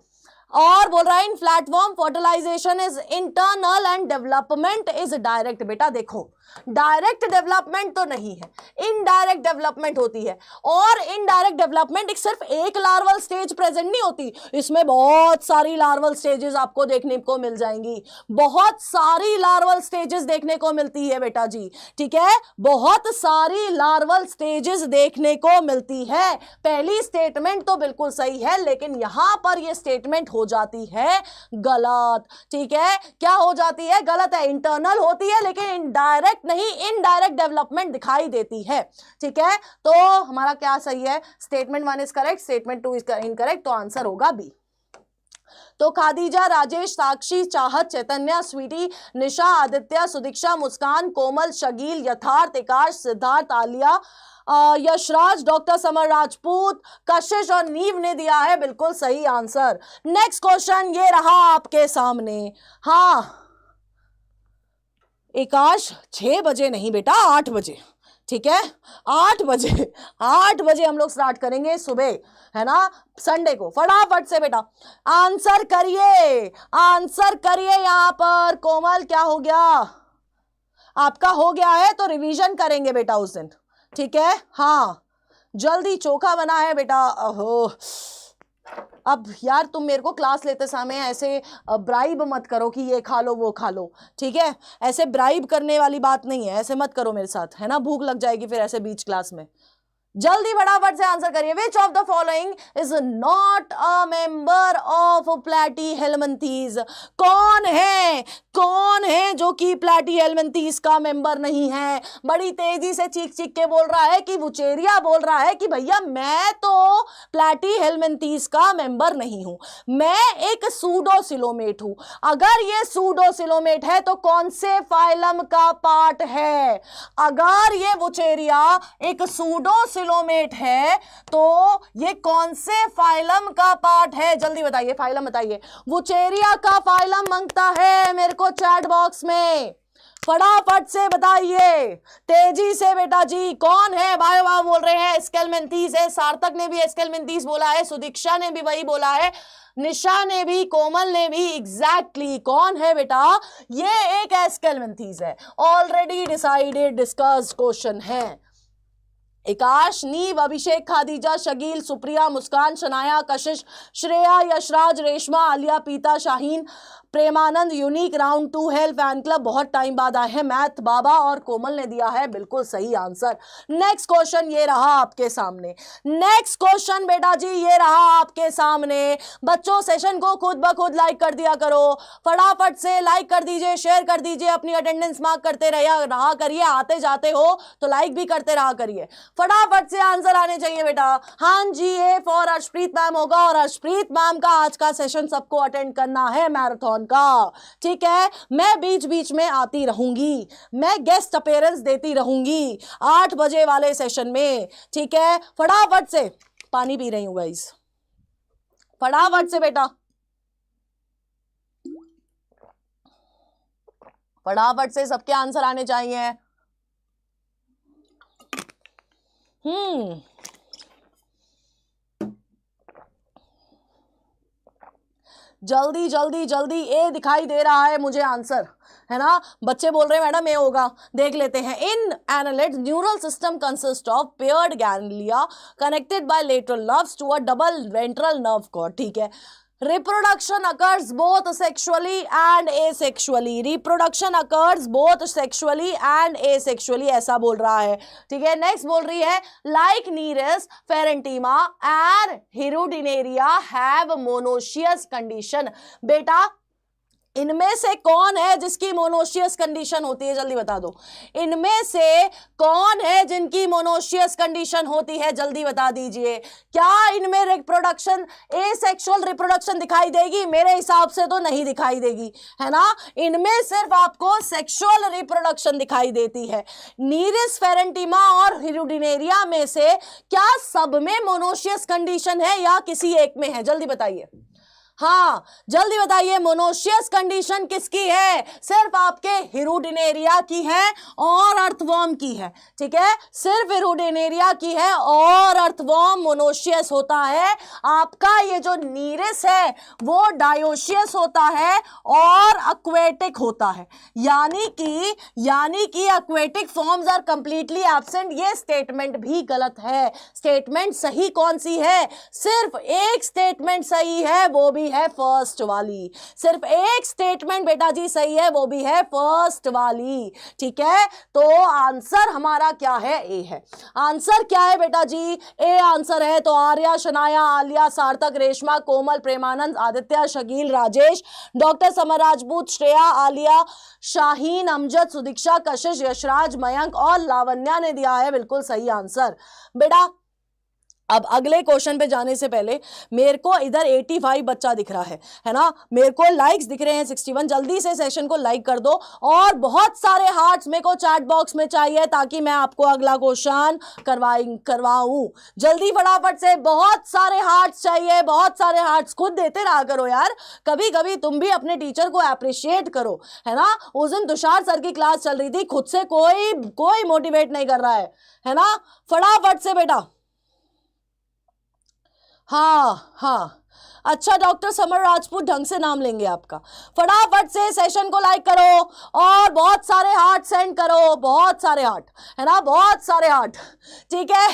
और बोल रहा है in platyhelminthes fertilization is internal and development is direct. बेटा देखो, डायरेक्ट डेवलपमेंट तो नहीं है, इनडायरेक्ट डेवलपमेंट होती है, और इनडायरेक्ट डेवलपमेंट सिर्फ एक लार्वल स्टेज प्रेजेंट नहीं होती, इसमें बहुत सारी लार्वल स्टेजेस आपको देखने को मिल जाएंगी, बहुत सारी लार्वल स्टेजेस देखने को मिलती है बेटा जी, ठीक है, बहुत सारी लार्वल स्टेजेस देखने को मिलती है। पहली स्टेटमेंट तो बिल्कुल सही है, लेकिन यहां पर यह स्टेटमेंट हो जाती है गलत, ठीक है, क्या हो जाती है, गलत है, इंटरनल होती है, लेकिन इनडायरेक्ट नहीं, इनडायरेक्ट डेवलपमेंट दिखाई देती है, ठीक है। तो हमारा क्या सही है, statement 1 is correct, statement 2 is incorrect, तो आंसर होगा बी। तो खादीजा, राजेश, साक्षी, चाहत, चैतन्य, स्वीटी, निशा, आदित्य, सुदीक्षा, मुस्कान, कोमल, शगील, यथार्थ, एकाश, सिद्धार्थ, आलिया, यशराज, डॉक्टर समर राजपूत, कशिश और नीव ने दिया है बिल्कुल सही आंसर। नेक्स्ट क्वेश्चन ये रहा आपके सामने, हाँ एकाश 6 बजे नहीं बेटा, 8 बजे, ठीक है, 8 बजे हम लोग स्टार्ट करेंगे सुबह, है ना, संडे को। फटाफट से बेटा आंसर करिए, आंसर करिए। यहां पर कोमल क्या हो गया, आपका हो गया है तो रिवीजन करेंगे बेटा उस दिन, ठीक है, हाँ जल्दी, चोखा बना है बेटा। ओहो, अब यार तुम मेरे को क्लास लेते समय ऐसे ब्राइब मत करो कि ये खा लो वो खा लो, ठीक है, ऐसे ब्राइब करने वाली बात नहीं है, ऐसे मत करो मेरे साथ, है ना, भूख लग जाएगी फिर ऐसे बीच क्लास में। जल्दी फटाफट से आंसर करिए। Which of the following is not a member of platy helminths? कौन है जो कि प्लैटी हेलमिंथीज का मेंबर नहीं है? बड़ी तेजी से चीख चीख के बोल रहा है कि वुचेरिया बोल रहा है कि भैया मैं तो प्लैटी हेलमिंथीज का मेंबर नहीं हूं, मैं एक सूडोसिलोमेट हूं। अगर ये सूडोसिलोमेट है तो कौन से फाइलम का पार्ट है? अगर ये वुचेरिया एक सूडोसिलोमेट है तो ये कौन से फाइलम का पार्ट है? जल्दी बताइए, फाइलम बताइए। वुचेरिया का फाइलम मांगता है मेरे को चैट बॉक्स में, फटाफट से बताइए, तेजी से बेटा जी। कौन है? भाई वाह बोल रहे हैं एस्केलमेंथीज है, सार्थक ने भी एस्केलमेंथीज बोला है, सुदीक्षा ने भी वही बोला है, निशा ने भी, कोमल ने भी। एग्जैक्टली कौन है बेटा? ये एक एस्केलमेंथीज है। ऑलरेडी डिसाइडेड, डिस्कस्ड क्वेश्चन है। आकाश, नीव, अभिषेक, खादीजा, शकील, सुप्रिया, मुस्कान, शनाया, कशिश, श्रेया, यशराज, रेशमा, आलिया, पीता, Shaheen, Premanand, unique, round 2 health fan club बहुत टाइम बाद आए हैं, मैथ बाबा और कोमल ने दिया है बिल्कुल सही आंसर। नेक्स्ट क्वेश्चन ये रहा आपके सामने। नेक्स्ट क्वेश्चन बेटा जी ये रहा आपके सामने। बच्चों सेशन को खुद ब खुद लाइक कर दिया करो, फटाफट से लाइक कर दीजिए, शेयर कर दीजिए, अपनी अटेंडेंस मार्क करते रहा करिए, आते जाते हो तो लाइक भी करते रहा करिए। फटाफट से आंसर आने चाहिए बेटा। हाँ जी, ए फॉर अर्शप्रीत मैम होगा और अर्शप्रीत मैम का आज का सेशन सबको अटेंड करना है मैराथन का, ठीक है। मैं बीच बीच में आती रहूंगी, मैं गेस्ट अपीयरेंस देती रहूंगी 8 बजे वाले सेशन में, ठीक है। फटाफट से, पानी पी रही हूं गाइस, फटाफट से बेटा, फटाफट से सबके आंसर आने चाहिए। जल्दी जल्दी जल्दी, ए दिखाई दे रहा है मुझे आंसर, है ना। बच्चे बोल रहे हैं मैडम ए होगा, देख लेते हैं। In annelids neural system consist of paired ganglia connected by lateral nerves to a double ventral nerve cord, ठीक है। Reproduction occurs both sexually and asexually. Reproduction occurs both sexually and asexually, ऐसा बोल रहा है, ठीक है। नेक्स्ट बोल रही है like Nereus, Pharyntima and Hirudinaria have monoecious condition. बेटा इनमें से कौन है जिसकी मोनोशियस कंडीशन होती है? जल्दी बता दो। इनमें से कौन है जिनकी मोनोशियस कंडीशन होती है? जल्दी बता दीजिए। क्या इनमें रिप्रोडक्शन, एसेक्सुअल रिप्रोडक्शन दिखाई देगी? मेरे हिसाब से तो नहीं दिखाई देगी, है ना। इनमें सिर्फ आपको सेक्सुअल रिप्रोडक्शन दिखाई देती है। नीरिस, फेरेंटिमा और हिरुडिनेरिया में से क्या सब में मोनोशियस कंडीशन है या किसी एक में है? जल्दी बताइए, हाँ जल्दी बताइए। मोनोशियस कंडीशन किसकी है? सिर्फ आपके हिरुडिनेरिया की है और अर्थवर्म की है, ठीक है। सिर्फ हिरुडिनेरिया की है और अर्थवर्म मोनोशियस होता है। आपका ये जो नीरिस है वो डायोशियस होता है और एक्वेटिक होता है, यानी कि aquatic forms are completely absent. ये स्टेटमेंट भी गलत है। स्टेटमेंट सही कौन सी है? सिर्फ एक स्टेटमेंट सही है, वो भी है फर्स्ट वाली। सिर्फ एक स्टेटमेंट बेटा जी सही है, वो भी है फर्स्ट वाली, ठीक है। तो आंसर हमारा क्या है? ए है। आंसर क्या है बेटा जी? ए आंसर है। तो आर्या, शनाया, आलिया, सार्थक, रेशमा, कोमल, प्रेमानंद, आदित्य, शकील, राजेश, डॉक्टर समर राजपूत, श्रेया, आलिया, शाहीन, अमजद, सुदीक्षा, कशिश, यशराज, मयंक और लावण्या ने दिया है बिल्कुल सही आंसर। बेटा अब अगले क्वेश्चन पे जाने से पहले मेरे को इधर 85 बच्चा दिख रहा है ना। मेरे को लाइक्स दिख रहे हैं 61। जल्दी से सेशन को लाइक कर दो और बहुत सारे हार्ट्स मेरे को चैट बॉक्स में चाहिए ताकि मैं आपको अगला क्वेश्चन करवाऊं। जल्दी फटाफट से, बहुत सारे हार्ट्स चाहिए, बहुत सारे हार्ट्स। खुद देते रहा करो यार, कभी कभी तुम भी अपने टीचर को अप्रिशिएट करो, है ना। उस दिन तुषार सर की क्लास चल रही थी, खुद से कोई मोटिवेट नहीं कर रहा है ना। फटाफट से बेटा, हाँ अच्छा, डॉक्टर समर राजपूत ढंग से नाम लेंगे आपका। फटाफट से सेशन को लाइक करो और बहुत सारे हार्ट सेंड करो, बहुत सारे हार्ट, है ना, बहुत सारे हार्ट, ठीक है।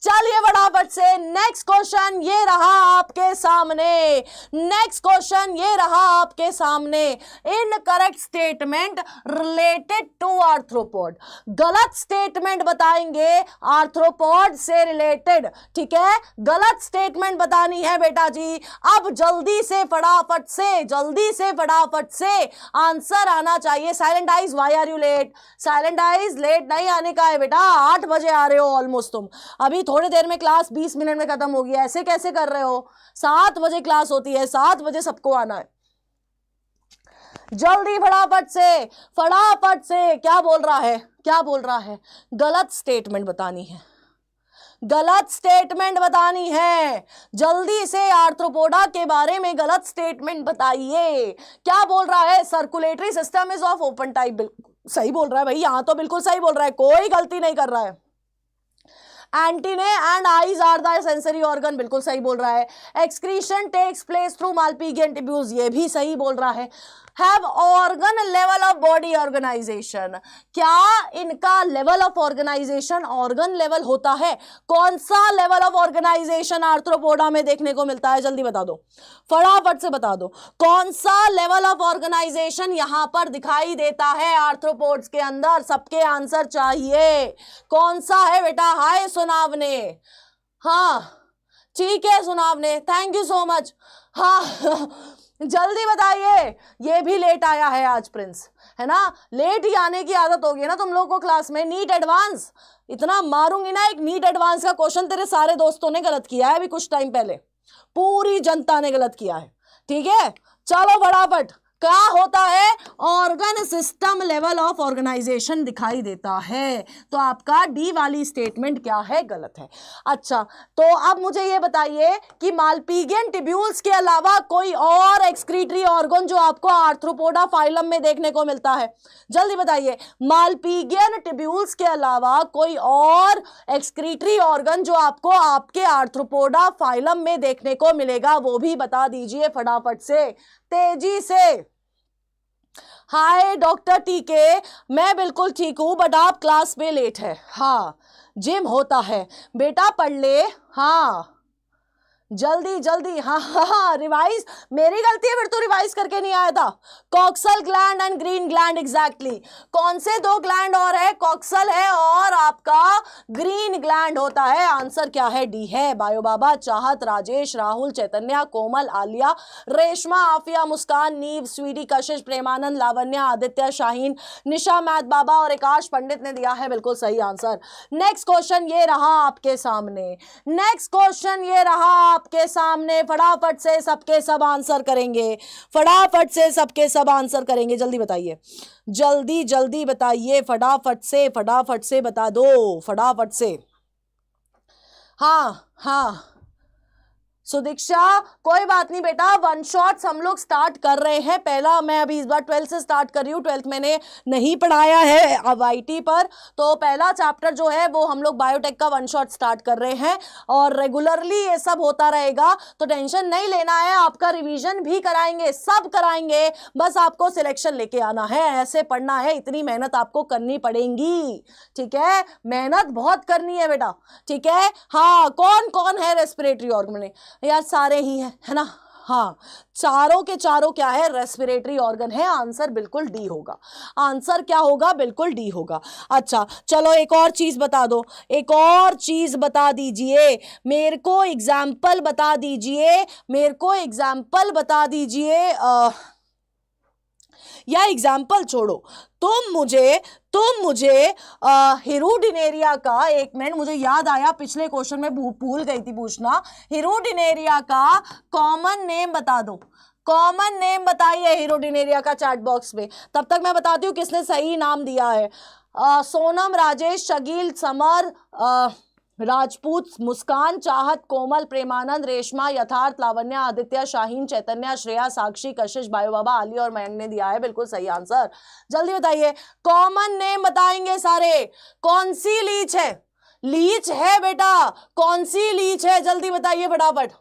चलिए फटाफट फटाफट से नेक्स्ट क्वेश्चन ये रहा आपके सामने। नेक्स्ट क्वेश्चन ये रहा आपके सामने। Incorrect statement related to arthropod. गलत स्टेटमेंट बताएंगे आर्थ्रोपोड से रिलेटेड, ठीक है, गलत स्टेटमेंट बतानी है बेटा जी। अब जल्दी से फटाफट से आंसर आना चाहिए। Silent eyes, why are you late? Silent eyes, late नहीं आने का है बेटा, 8 बजे आ रहे हो ऑलमोस्ट तुम। अभी थोड़ी देर में क्लास 20 मिनट में खत्म होगी, ऐसे कैसे कर रहे हो? 7 बजे क्लास होती है, 7 बजे सबको आना है। जल्दी फटाफट से। क्या बोल रहा है? गलत स्टेटमेंट बतानी है। जल्दी से आर्थ्रोपोडा के बारे में गलत स्टेटमेंट बताइए। क्या बोल रहा है? Circulatory system is of open type. बिल्कुल सही बोल रहा है भाई, यहां तो बिल्कुल सही बोल रहा है, कोई गलती नहीं कर रहा है। Antennae and eyes are the sensory organ, बिल्कुल सही बोल रहा है। Excretion takes place through malpighian tubules, ये भी सही बोल रहा है। Have organ level of body organisation, क्या इनका level of organisation organ level होता है? कौन सा लेवल ऑफ ऑर्गेनाइजेशन आर्थ्रोपोडा में देखने को मिलता है? जल्दी बता दो, फटाफट से बता दो, कौन सा लेवल ऑफ ऑर्गेनाइजेशन यहां पर दिखाई देता है आर्थ्रोपोड्स के अंदर? सबके आंसर चाहिए, कौन सा है बेटा? हाय सुनावने, हाँ ठीक है सुनावने, थैंक यू सो मच। हाँ जल्दी बताइए। ये भी लेट आया है आज प्रिंस, है ना, लेट ही आने की आदत होगी ना तुम लोगों को क्लास में। नीट एडवांस इतना मारूंगी ना, एक नीट एडवांस का क्वेश्चन तेरे सारे दोस्तों ने गलत किया है अभी कुछ टाइम पहले, पूरी जनता ने गलत किया है, ठीक है। चलो फटाफट, क्या होता है? Organ system level of organisation दिखाई देता है। तो आपका डी वाली स्टेटमेंट क्या है? गलत है। अच्छा, तो अब मुझे ये बताइए कि मालपीजियन ट्यूब्यूल्स के अलावा कोई और एक्सक्रीटरी ऑर्गन जो आपको आर्थ्रोपोडा फाइलम में देखने को मिलता है? जल्दी बताइए, मालपीजियन ट्यूब्यूल्स के अलावा कोई और एक्सक्रीटरी ऑर्गन जो आपको आपके आर्थ्रोपोडा फाइलम में देखने को मिलेगा, वो भी बता दीजिए फटाफट से, तेजी से। हाय डॉक्टर टीके, मैं बिल्कुल ठीक हूं, बट आप क्लास में लेट है। हाँ जिम होता है बेटा, पढ़ ले। हाँ जल्दी, हाँ रिवाइज, मेरी गलती है फिर तो रिवाइज करके नहीं आया था। Coxal gland and green gland, exactly. कौन से 2 ग्लैंड और है? कॉक्सल है और आपका ग्रीन ग्लैंड होता है। आंसर क्या है? डी है। बायो बाबा, चाहत, राजेश, राहुल, चैतन्या, कोमल, आलिया, रेशमा, आफिया, मुस्कान, नीव, स्वीटी, कशिश, प्रेमानंद, लावण्या, आदित्य, शाहीन, निशा, मैथ बाबा और आकाश पंडित ने दिया है बिल्कुल सही आंसर। नेक्स्ट क्वेश्चन ये रहा आपके सामने, फटाफट से सबके सब आंसर करेंगे, जल्दी बताइए, जल्दी बताइए, फटाफट से बता दो, फटाफट से। हाँ सुदीक्षा, कोई बात नहीं बेटा, 1 शॉट्स हम लोग स्टार्ट कर रहे हैं। पहला मैं अभी इस बार 12 से स्टार्ट कर रही हूँ, 12th मैंने नहीं पढ़ाया है अब IT पर, तो पहला चैप्टर जो है वो हम लोग बायोटेक का 1 शॉट स्टार्ट कर रहे हैं और रेगुलरली ये सब होता रहेगा, तो टेंशन नहीं लेना है। आपका रिवीजन भी कराएंगे, सब कराएंगे, बस आपको सिलेक्शन लेके आना है, ऐसे पढ़ना है, इतनी मेहनत आपको करनी पड़ेगी, ठीक है, मेहनत बहुत करनी है बेटा, ठीक है। हाँ कौन कौन है रेस्पिरेटरी ऑर्गन में? यार सारे ही है ना। हाँ चारों के चारों क्या है? रेस्पिरेटरी ऑर्गन है। आंसर बिल्कुल डी होगा। आंसर क्या होगा? बिल्कुल डी होगा। अच्छा चलो एक और चीज बता दो, एक और चीज बता दीजिए, मेरे को एग्जाम्पल बता दीजिए, या एग्जाम्पल छोड़ो, तुम मुझे हिरुडिनेरिया का, एक मिनट मुझे याद आया, पिछले क्वेश्चन में भूल गई थी पूछना, हिरुडिनेरिया का कॉमन नेम बता दो। कॉमन नेम बताइए हिरुडिनेरिया का चैट बॉक्स में, तब तक मैं बताती हूँ किसने सही नाम दिया है। सोनम, राजेश, शकील, समर, राजपूत, मुस्कान, चाहत, कोमल, प्रेमानंद, रेशमा, यथार्थ, लावण्या, आदित्य, शाहीन, चैतन्या, श्रेया, साक्षी, कशिश, बायो बाबा, आली और मयंक ने दिया है बिल्कुल सही आंसर। जल्दी बताइए, कॉमन नेम बताएंगे सारे। कौन सी लीच है? लीच है बेटा, कौन सी लीच है? जल्दी बताइए फटाफट।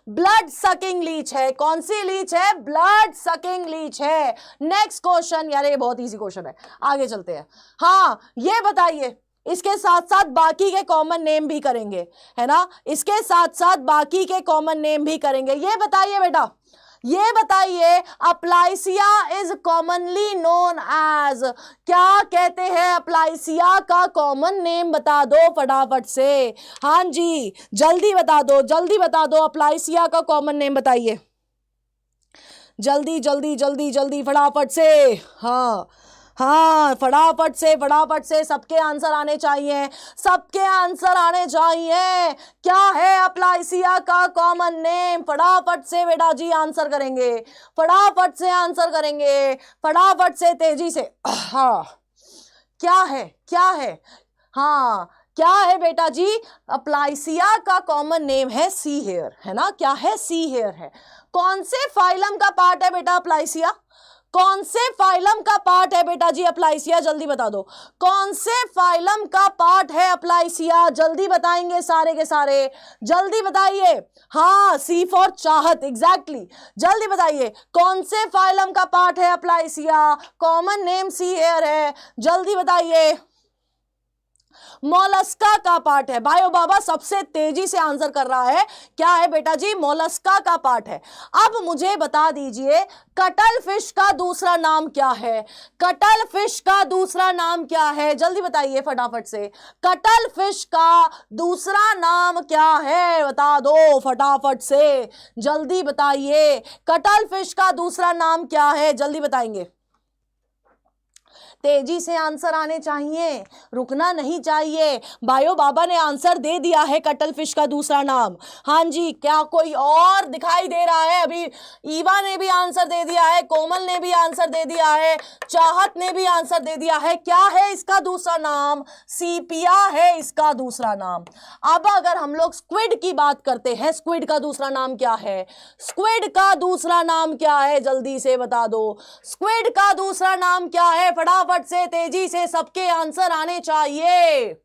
ब्लड सकिंग लीच है। कौन सी लीच है? ब्लड सकिंग लीच है। नेक्स्ट क्वेश्चन, यार ये बहुत इजी क्वेश्चन है, आगे चलते हैं। हाँ ये बताइए, इसके साथ साथ बाकी के कॉमन नेम भी करेंगे, है ना, इसके साथ साथ बाकी के कॉमन नेम भी करेंगे। ये बताइए बेटा, ये बताइए अप्लाइसिया इज कॉमनली नोन एज, क्या कहते हैं अप्लाइसिया का कॉमन नेम बता दो फटाफट से। हाँ जी जल्दी बता दो, जल्दी बता दो, अप्लाइसिया का कॉमन नेम बताइए, जल्दी जल्दी जल्दी जल्दी फटाफट से। हाँ हाँ फटाफट से सबके आंसर आने चाहिए, सबके आंसर आने चाहिए। क्या है अप्लाइसिया का कॉमन नेम? फटाफट से बेटा जी आंसर करेंगे, फटाफट से आंसर करेंगे, फटाफट से तेजी से। हाँ क्या है, क्या है, हाँ क्या है बेटा जी? अप्लाइसिया का कॉमन नेम है सी हेयर, है ना, क्या है? सी हेयर है। कौन से फाइलम का पार्ट है बेटा अप्लाइसिया? कौन से फाइलम का पार्ट है बेटा जी अप्लाइसिया? जल्दी बता दो, कौन से फाइलम का पार्ट है अप्लाइसिया? जल्दी बताएंगे सारे के सारे, जल्दी बताइए। हाँ सी फॉर चाहत, एग्जैक्टली, जल्दी बताइए कौन से फाइलम का पार्ट है अप्लाइसिया? कॉमन नेम सी हेयर है, जल्दी बताइए। मोलस्का का पार्ट है। बायो बाबा सबसे तेजी से आंसर कर रहा है, क्या है बेटा जी? मोलस्का का पार्ट है। अब मुझे बता दीजिए कटल फिश का दूसरा नाम क्या है? कटल फिश का दूसरा नाम क्या है? जल्दी बताइए फटाफट से, कटल फिश का दूसरा नाम क्या है? बता दो फटाफट से, जल्दी बताइए, कटल फिश का दूसरा नाम क्या है? जल्दी बताएंगे, तेजी से आंसर आने चाहिए, रुकना नहीं चाहिए। बायो बाबा ने आंसर दे दिया है कटल फिश का दूसरा नाम। हाँ जी, क्या कोई और दिखाई दे रहा है? अभी ईवा ने भी आंसर दे दिया है, कोमल ने भी आंसर दे दिया है, चाहत ने भी आंसर दे दिया है। क्या है इसका दूसरा नाम? सीपिया है इसका दूसरा नाम। अब अगर हम लोग स्क्विड की बात करते हैं, स्क्विड का दूसरा नाम क्या है? स्क्विड का दूसरा नाम क्या है? जल्दी से बता दो, स्क्विड का दूसरा नाम क्या है? फटाफट से, तेजी से, सबके आंसर आने चाहिए,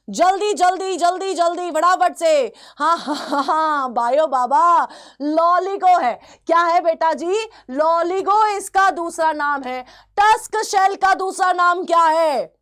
जल्दी जल्दी जल्दी जल्दी फटाफट से। हाँ हाँ हाँ बायो बाबा लॉलीगो है। क्या है बेटा जी? लॉलीगो इसका दूसरा नाम है। टस्क शेल का दूसरा नाम क्या है?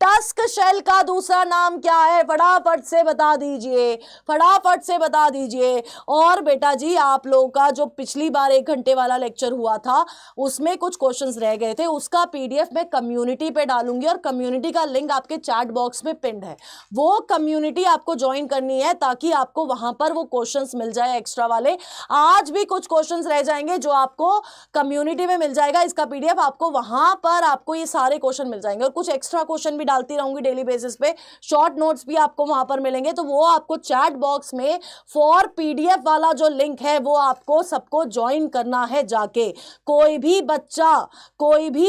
टस्क शेल का दूसरा नाम क्या है? फटाफट से बता दीजिए, फटाफट से बता दीजिए। और बेटा जी आप लोगों का जो पिछली बार 1 घंटे वाला लेक्चर हुआ था उसमें कुछ क्वेश्चंस रह गए थे, उसका पीडीएफ मैं कम्युनिटी पे डालूंगी और कम्युनिटी का लिंक आपके चैट बॉक्स में पिन्ड है। वो कम्युनिटी आपको ज्वाइन करनी है ताकि आपको वहां पर वो क्वेश्चंस मिल जाए एक्स्ट्रा वाले। आज भी कुछ क्वेश्चंस रह जाएंगे जो आपको कम्युनिटी में मिल जाएगा, इसका पीडीएफ आपको वहां पर, आपको ये सारे क्वेश्चन मिल जाएंगे और कुछ एक्स्ट्रा क्वेश्चन भी डालती रहूंगी डेली बेसिस पे। शॉर्ट नोट्स भी आपको वहां पर मिलेंगे, तो वो आपको चैट बॉक्स में फॉर पीडीएफ वाला जो लिंक है वो आपको सबको ज्वाइन करना है जाके। कोई भी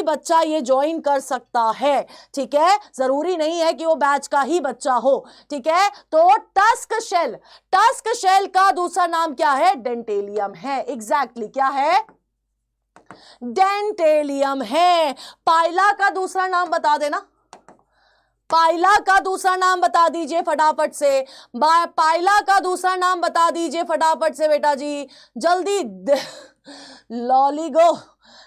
बच्चा ये ज्वाइन कर सकता है, ठीक है, जरूरी नहीं है कि वो बैच का ही बच्चा हो, ठीक है। तो टस्क शेल का दूसरा नाम क्या है? डेंटेलियम है, एग्जैक्टली, क्या है? डेंटेलियम है। पाइला का दूसरा नाम बता देना, पाइला का दूसरा नाम बता दीजिए फटाफट से। पाइला का दूसरा नाम बता दीजिए फटाफट से बेटा जी, जल्दी। लॉलीगो,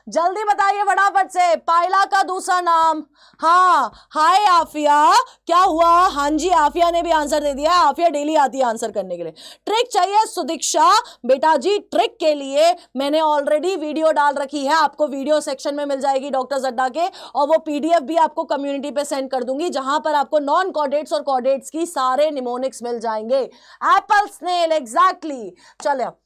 जल्दी बताइए फटाफट से, पाइला का दूसरा नाम। हाँ हाय आफिया, क्या हुआ? हाँ जी आफिया ने भी आंसर दे दिया, आफिया डेली आती है आंसर करने के लिए। ट्रिक चाहिए सुदीक्षा? बेटा जी ट्रिक के लिए मैंने ऑलरेडी वीडियो डाल रखी है, आपको वीडियो सेक्शन में मिल जाएगी डॉक्टर जड्डा के, और वो पीडीएफ भी आपको कम्युनिटी पे सेंड कर दूंगी जहां पर आपको नॉन कॉर्डेट्स और कॉर्डेट्स की सारे निमोनिक्स मिल जाएंगे। Apple snail, exactly. चलो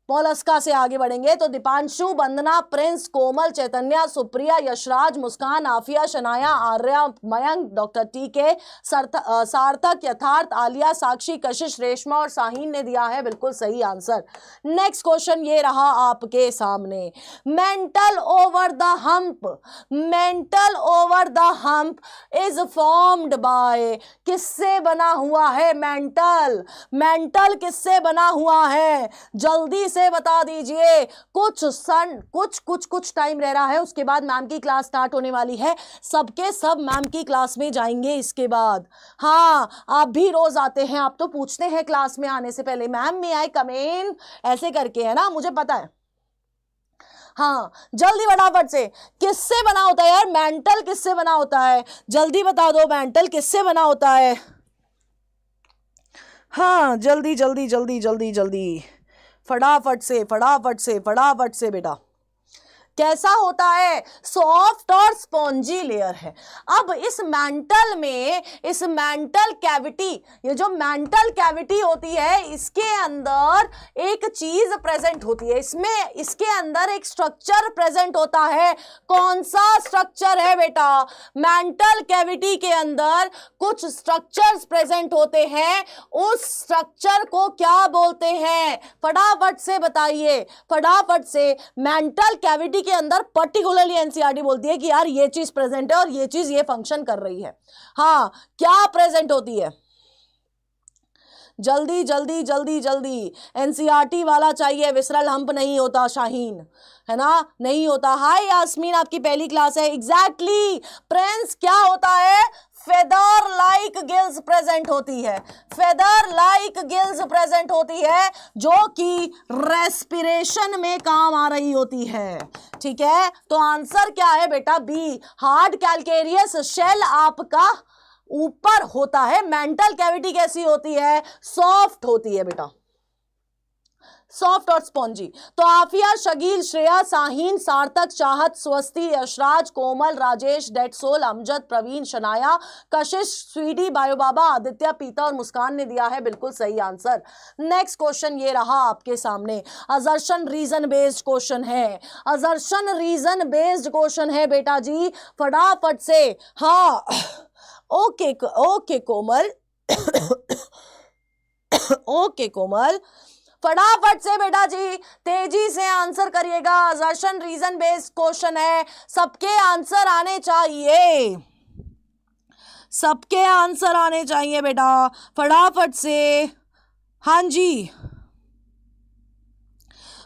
मोलस्का से आगे बढ़ेंगे तो Deepanshu, Vandana, Prince, Komal, Chaitanya, Supriya, Yashraj, Muskan, Afiya, Shanaya, Arya, Mayank, doctor TK, Sarthak, यथार्थ, आलिया, साक्षी, कशिश, रेशमा और साहिन ने दिया है बिल्कुल सही आंसर। नेक्स्ट क्वेश्चन ये रहा आपके सामने, mental over the hump, mental over the hump is formed by, किससे बना हुआ है मेंटल? मेंटल किससे बना हुआ है? जल्दी से बता दीजिए। कुछ टाइम रह रहा है, उसके बाद मैम की क्लास स्टार्ट होने वाली है, सबके सब मैम की क्लास में जाएंगे इसके बाद। हाँ आप भी रोज आते हैं, आप तो पूछते हैं क्लास में आने से पहले, मैम में आई कम इन, ऐसे करके, है ना, मुझे पता है। हाँ जल्दी फटाफट से, किससे बना होता है यार मेंटल, किससे बना होता है, जल्दी बता दो मेंटल किससे बना होता है। हाँ जल्दी जल्दी जल्दी जल्दी जल्दी, फटाफट से फटाफट से फटाफट से बेटा, कैसा होता है, सॉफ्ट और स्पॉन्जी लेयर है। अब इस मेंटल में, इस मेंटल कैविटी, ये जो मेंटल कैविटी होती है इसके अंदर एक चीज प्रेजेंट होती है, इसमें इसके अंदर एक स्ट्रक्चर प्रेजेंट होता है। कौन सा स्ट्रक्चर है बेटा, मेंटल कैविटी के अंदर कुछ स्ट्रक्चर्स प्रेजेंट होते हैं, उस स्ट्रक्चर को क्या बोलते हैं, फटाफट से बताइए, फटाफट से। मेंटल कैविटी के अंदर पर्टिकुलरली एनसीईआरटी बोलती है कि यार ये चीज प्रेजेंट है और ये चीज ये फंक्शन कर रही है। हाँ क्या प्रेजेंट होती है, जल्दी जल्दी जल्दी जल्दी, एनसीईआरटी वाला चाहिए, विसरल हम्प नहीं होता शाहीन, है ना, नहीं होता। हाय यास्मीन आपकी पहली क्लास है, एग्जैक्टली प्रिंस, क्या होता है, फेदर लाइक गिल्स प्रेजेंट होती है, फेदर लाइक गिल्स प्रेजेंट होती है जो कि रेस्पिरेशन में काम आ रही होती है। ठीक है, तो आंसर क्या है बेटा, बी, हार्ड कैलकेरियस शेल आपका ऊपर होता है। मेंटल कैविटी कैसी होती है, सॉफ्ट होती है बेटा, सॉफ्ट और स्पॉन्जी। तो आफिया, शकील, श्रेया, साहीन, सार्थक, चाहत, स्वस्ति, यशराज, कोमल, राजेश, डेड सोल, अमजद, प्रवीण, शनाया, कशिश, स्वीटी, बायो बाबा, आदित्य, पीता और मुस्कान ने दिया है बिल्कुल सही आंसर। नेक्स्ट क्वेश्चन ये रहा आपके सामने, असर्शन रीजन बेस्ड क्वेश्चन है, असर्शन रीजन बेस्ड क्वेश्चन है बेटा जी, फटाफट से। हाँ ओके ओके कोमल ओके कोमल, फटाफट से बेटा जी तेजी से आंसर करिएगा, असर्शन रीजन बेस्ड क्वेश्चन है, सबके आंसर आने चाहिए, सबके आंसर आने चाहिए बेटा, फटाफट से। हाँ जी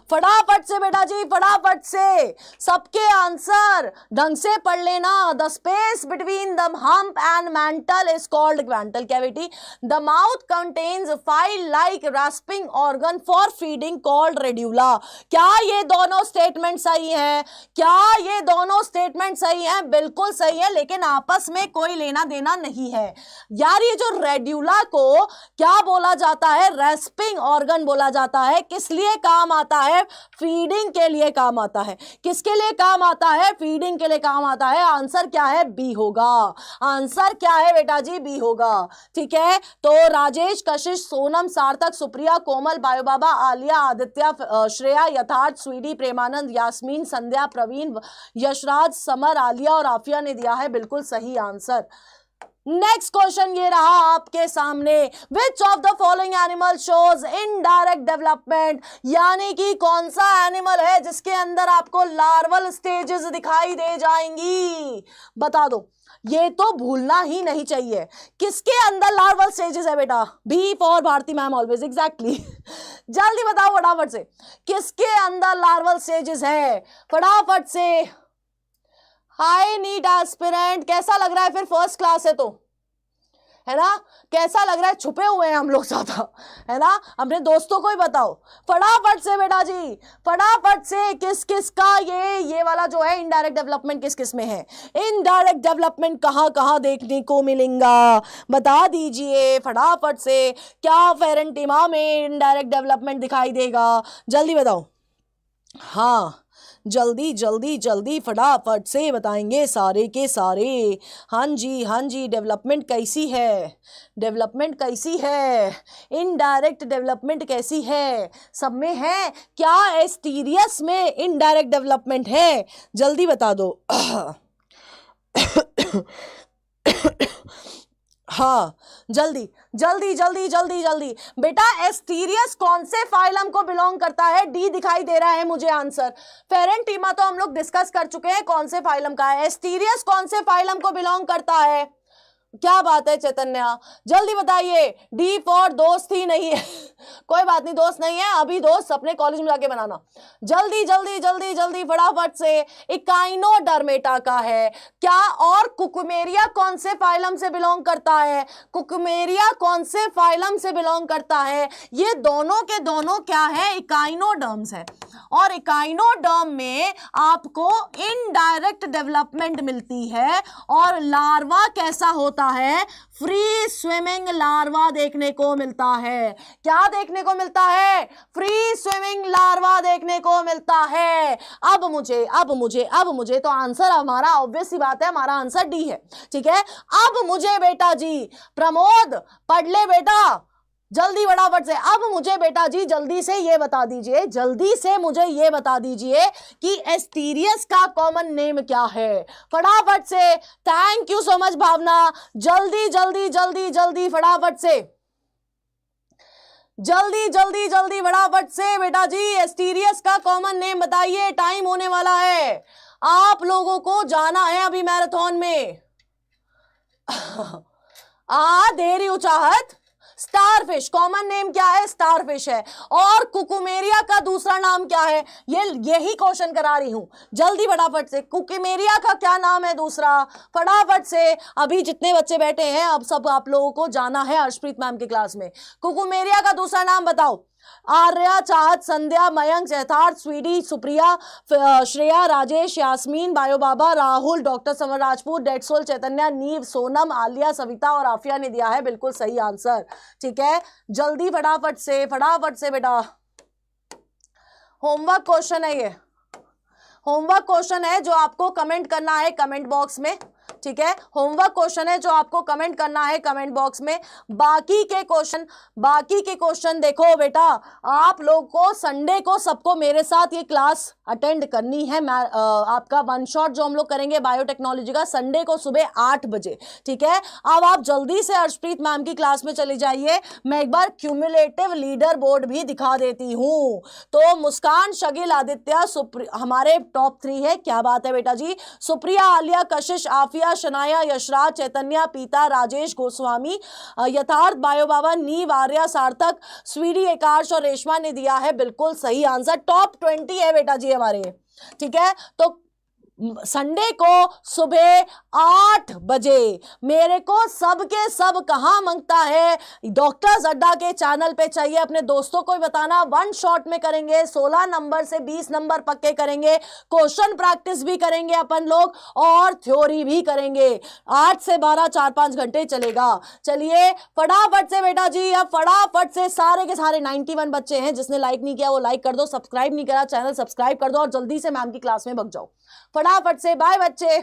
फटाफट से बेटा जी, फटाफट से सबके आंसर ढंग से पढ़ लेना। The space between the hump and mental is called mantle cavity. The mouth contains file like rasping organ for feeding called radula. क्या ये दोनों स्टेटमेंट सही हैं, क्या ये दोनों स्टेटमेंट सही हैं, बिल्कुल सही है, लेकिन आपस में कोई लेना देना नहीं है यार। ये जो रेड्यूला को क्या बोला जाता है, रेस्पिंग ऑर्गन बोला जाता है, किस लिए काम आता है, फीडिंग के लिए काम आता है। किसके लिए काम आता है, फीडिंग के लिए काम आता है। आंसर क्या है, बी होगा, आंसर क्या है बेटा जी, बी होगा। ठीक है, तो राजेश, कशिश, सोनम, सार्थक, सुप्रिया, कोमल, बायो बाबा, आलिया, आदित्य, श्रेया, यथार्थ, स्वीटी, प्रेमानंद, यास्मीन, संध्या, प्रवीण, यशराज, समर, आलिया और आफिया ने दिया है बिल्कुल सही आंसर। नेक्स्ट क्वेश्चन ये रहा आपके सामने, which of the following animal shows indirect development, यानी कि कौन सा एनिमल है जिसके अंदर आपको लार्वल स्टेजेस दिखाई दे जाएंगी, बता दो। ये तो भूलना ही नहीं चाहिए, किसके अंदर लार्वल स्टेजेस है बेटा, B for Bharati ma'am always, exactly. जल्दी बताओ फटाफट से, किसके अंदर लार्वल स्टेजेस है, फटाफट से। हाय नीट एस्पिरेंट, कैसा लग रहा है, फिर फर्स्ट क्लास है तो, है ना, कैसा लग रहा है, छुपे हुए हैं हम लोग ज्यादा, है ना, अपने दोस्तों को ही बताओ फटाफट से बेटा जी, फटाफट से। किस किस का ये वाला जो है इनडायरेक्ट डेवलपमेंट किस किस में है, इनडायरेक्ट डेवलपमेंट कहाँ कहाँ देखने को मिलेगा, बता दीजिए फटाफट से। क्या फेरेंटिमा में इनडायरेक्ट डेवलपमेंट दिखाई देगा, जल्दी बताओ। हाँ जल्दी जल्दी जल्दी फटाफट से बताएंगे सारे के सारे। हाँ जी, डेवलपमेंट कैसी है, डेवलपमेंट कैसी है, इनडायरेक्ट डेवलपमेंट कैसी है, सब में है क्या, एस्टीरियस में इनडायरेक्ट डेवलपमेंट है, जल्दी बता दो। हाँ जल्दी जल्दी जल्दी जल्दी जल्दी बेटा, एस्टीरियस कौन से फाइलम को बिलोंग करता है, डी दिखाई दे रहा है मुझे आंसर। फेरेंटिमा तो हम लोग डिस्कस कर चुके हैं कौन से फाइलम का है, एस्टीरियस कौन से फाइलम को बिलोंग करता है, क्या बात है चैतन्या, जल्दी बताइए। डी फॉर दोस्त ही नहीं है कोई बात नहीं, दोस्त नहीं है अभी, दोस्त अपने कॉलेज में जाके बनाना। जल्दी जल्दी जल्दी जल्दी फटाफट से। इकाइनोडर्मेटा का है क्या, और कुकुमेरिया कौन से फाइलम से बिलोंग करता है? कुकुमेरिया कौन से फाइलम से बिलोंग करता है? ये दोनों के दोनों क्या है? इकाइनोडर्म्स है। और इकाइनोडर्म में आपको इनडायरेक्ट डेवलपमेंट मिलती है। और लार्वा कैसा होता है? फ्री स्विमिंग लार्वा देखने को मिलता है। क्या देखने को मिलता है? फ्री स्विमिंग लार्वा देखने को मिलता है। अब मुझे तो आंसर हमारा ऑब्वियस सी बात है, हमारा आंसर डी है। ठीक है, अब मुझे बेटा जी, प्रमोद पढ़ ले बेटा जल्दी फटाफट से। अब मुझे बेटा जी जल्दी से ये बता दीजिए, जल्दी से मुझे ये बता दीजिए कि एस्टीरियस का कॉमन नेम क्या है? फटाफट से। थैंक यू सो मच भावना। जल्दी जल्दी जल्दी जल्दी फटाफट से, जल्दी जल्दी जल्दी फटाफट से बेटा जी, एस्टीरियस का कॉमन नेम बताइए, टाइम होने वाला है, आप लोगों को जाना है अभी मैराथन में देरी उचाहत। स्टारफिश कॉमन नेम क्या है? स्टारफिश है। और कुकुमेरिया का दूसरा नाम क्या है? यही क्वेश्चन करा रही हूं, जल्दी फटाफट से। कुकुमेरिया का क्या नाम है दूसरा? फटाफट से, अभी जितने बच्चे बैठे हैं अब सब आप लोगों को जाना है हर्षप्रीत मैम की क्लास में। कुकुमेरिया का दूसरा नाम बताओ। आर्या, चाहत, संध्या, मयंक, यथार्थ, स्वीटी, सुप्रिया, श्रेया, राजेश, यास्मीन, बायो बाबा, राहुल, डॉक्टर समर राजपूत, डेटसोल, चैतन्या, नीव, सोनम, आलिया, सविता और आफिया ने दिया है बिल्कुल सही आंसर। ठीक है, जल्दी फटाफट से बेटा। होमवर्क क्वेश्चन है ये, होमवर्क क्वेश्चन है जो आपको कमेंट करना है कमेंट बॉक्स में। ठीक है, होमवर्क क्वेश्चन है जो आपको कमेंट करना है कमेंट बॉक्स में। बाकी के क्वेश्चन देखो बेटा, आप लोग को संडे को सबको मेरे साथ ये क्लास अटेंड करनी है। आपका वन शॉट जो हम लोग करेंगे बायोटेक्नोलॉजी का, संडे को सुबह 8 बजे। ठीक है, अब आप जल्दी से हर्षप्रीत मैम की क्लास में चले जाइए। मैं एक बार क्यूमुलेटिव लीडर बोर्ड भी दिखा देती हूँ। तो मुस्कान, शगिल, आदित्य, हमारे टॉप 3 है। क्या बात है बेटा जी। सुप्रिया, आलिया, कशिश, आफिया, शनाया, यशराज, चैतन्या, पीता, राजेश, गोस्वामी, यथार्थ, बायो बाबा, नीव, आर्या, सार्थक, स्वीटी, एकाश और रेशमा ने दिया है बिल्कुल सही आंसर। टॉप 20 है बेटा जी हमारे। ठीक है, तो संडे को सुबह 8 बजे मेरे को सबके सब कहां मांगता है? डॉक्टर्स अड्डा के चैनल पे चाहिए। अपने दोस्तों को बताना, वन शॉट में करेंगे, 16 नंबर से 20 नंबर पक्के करेंगे, क्वेश्चन प्रैक्टिस भी करेंगे अपन लोग और थ्योरी भी करेंगे। 8 से 12 4-5 घंटे चलेगा। चलिए फटाफट से बेटा जी, अब फटाफट से सारे के सारे 91 बच्चे हैं, जिसने लाइक नहीं किया वो लाइक कर दो, सब्सक्राइब नहीं करा चैनल सब्सक्राइब कर दो और जल्दी से मैम की क्लास में भग जाओ फटाफट से। बाय बच्चे।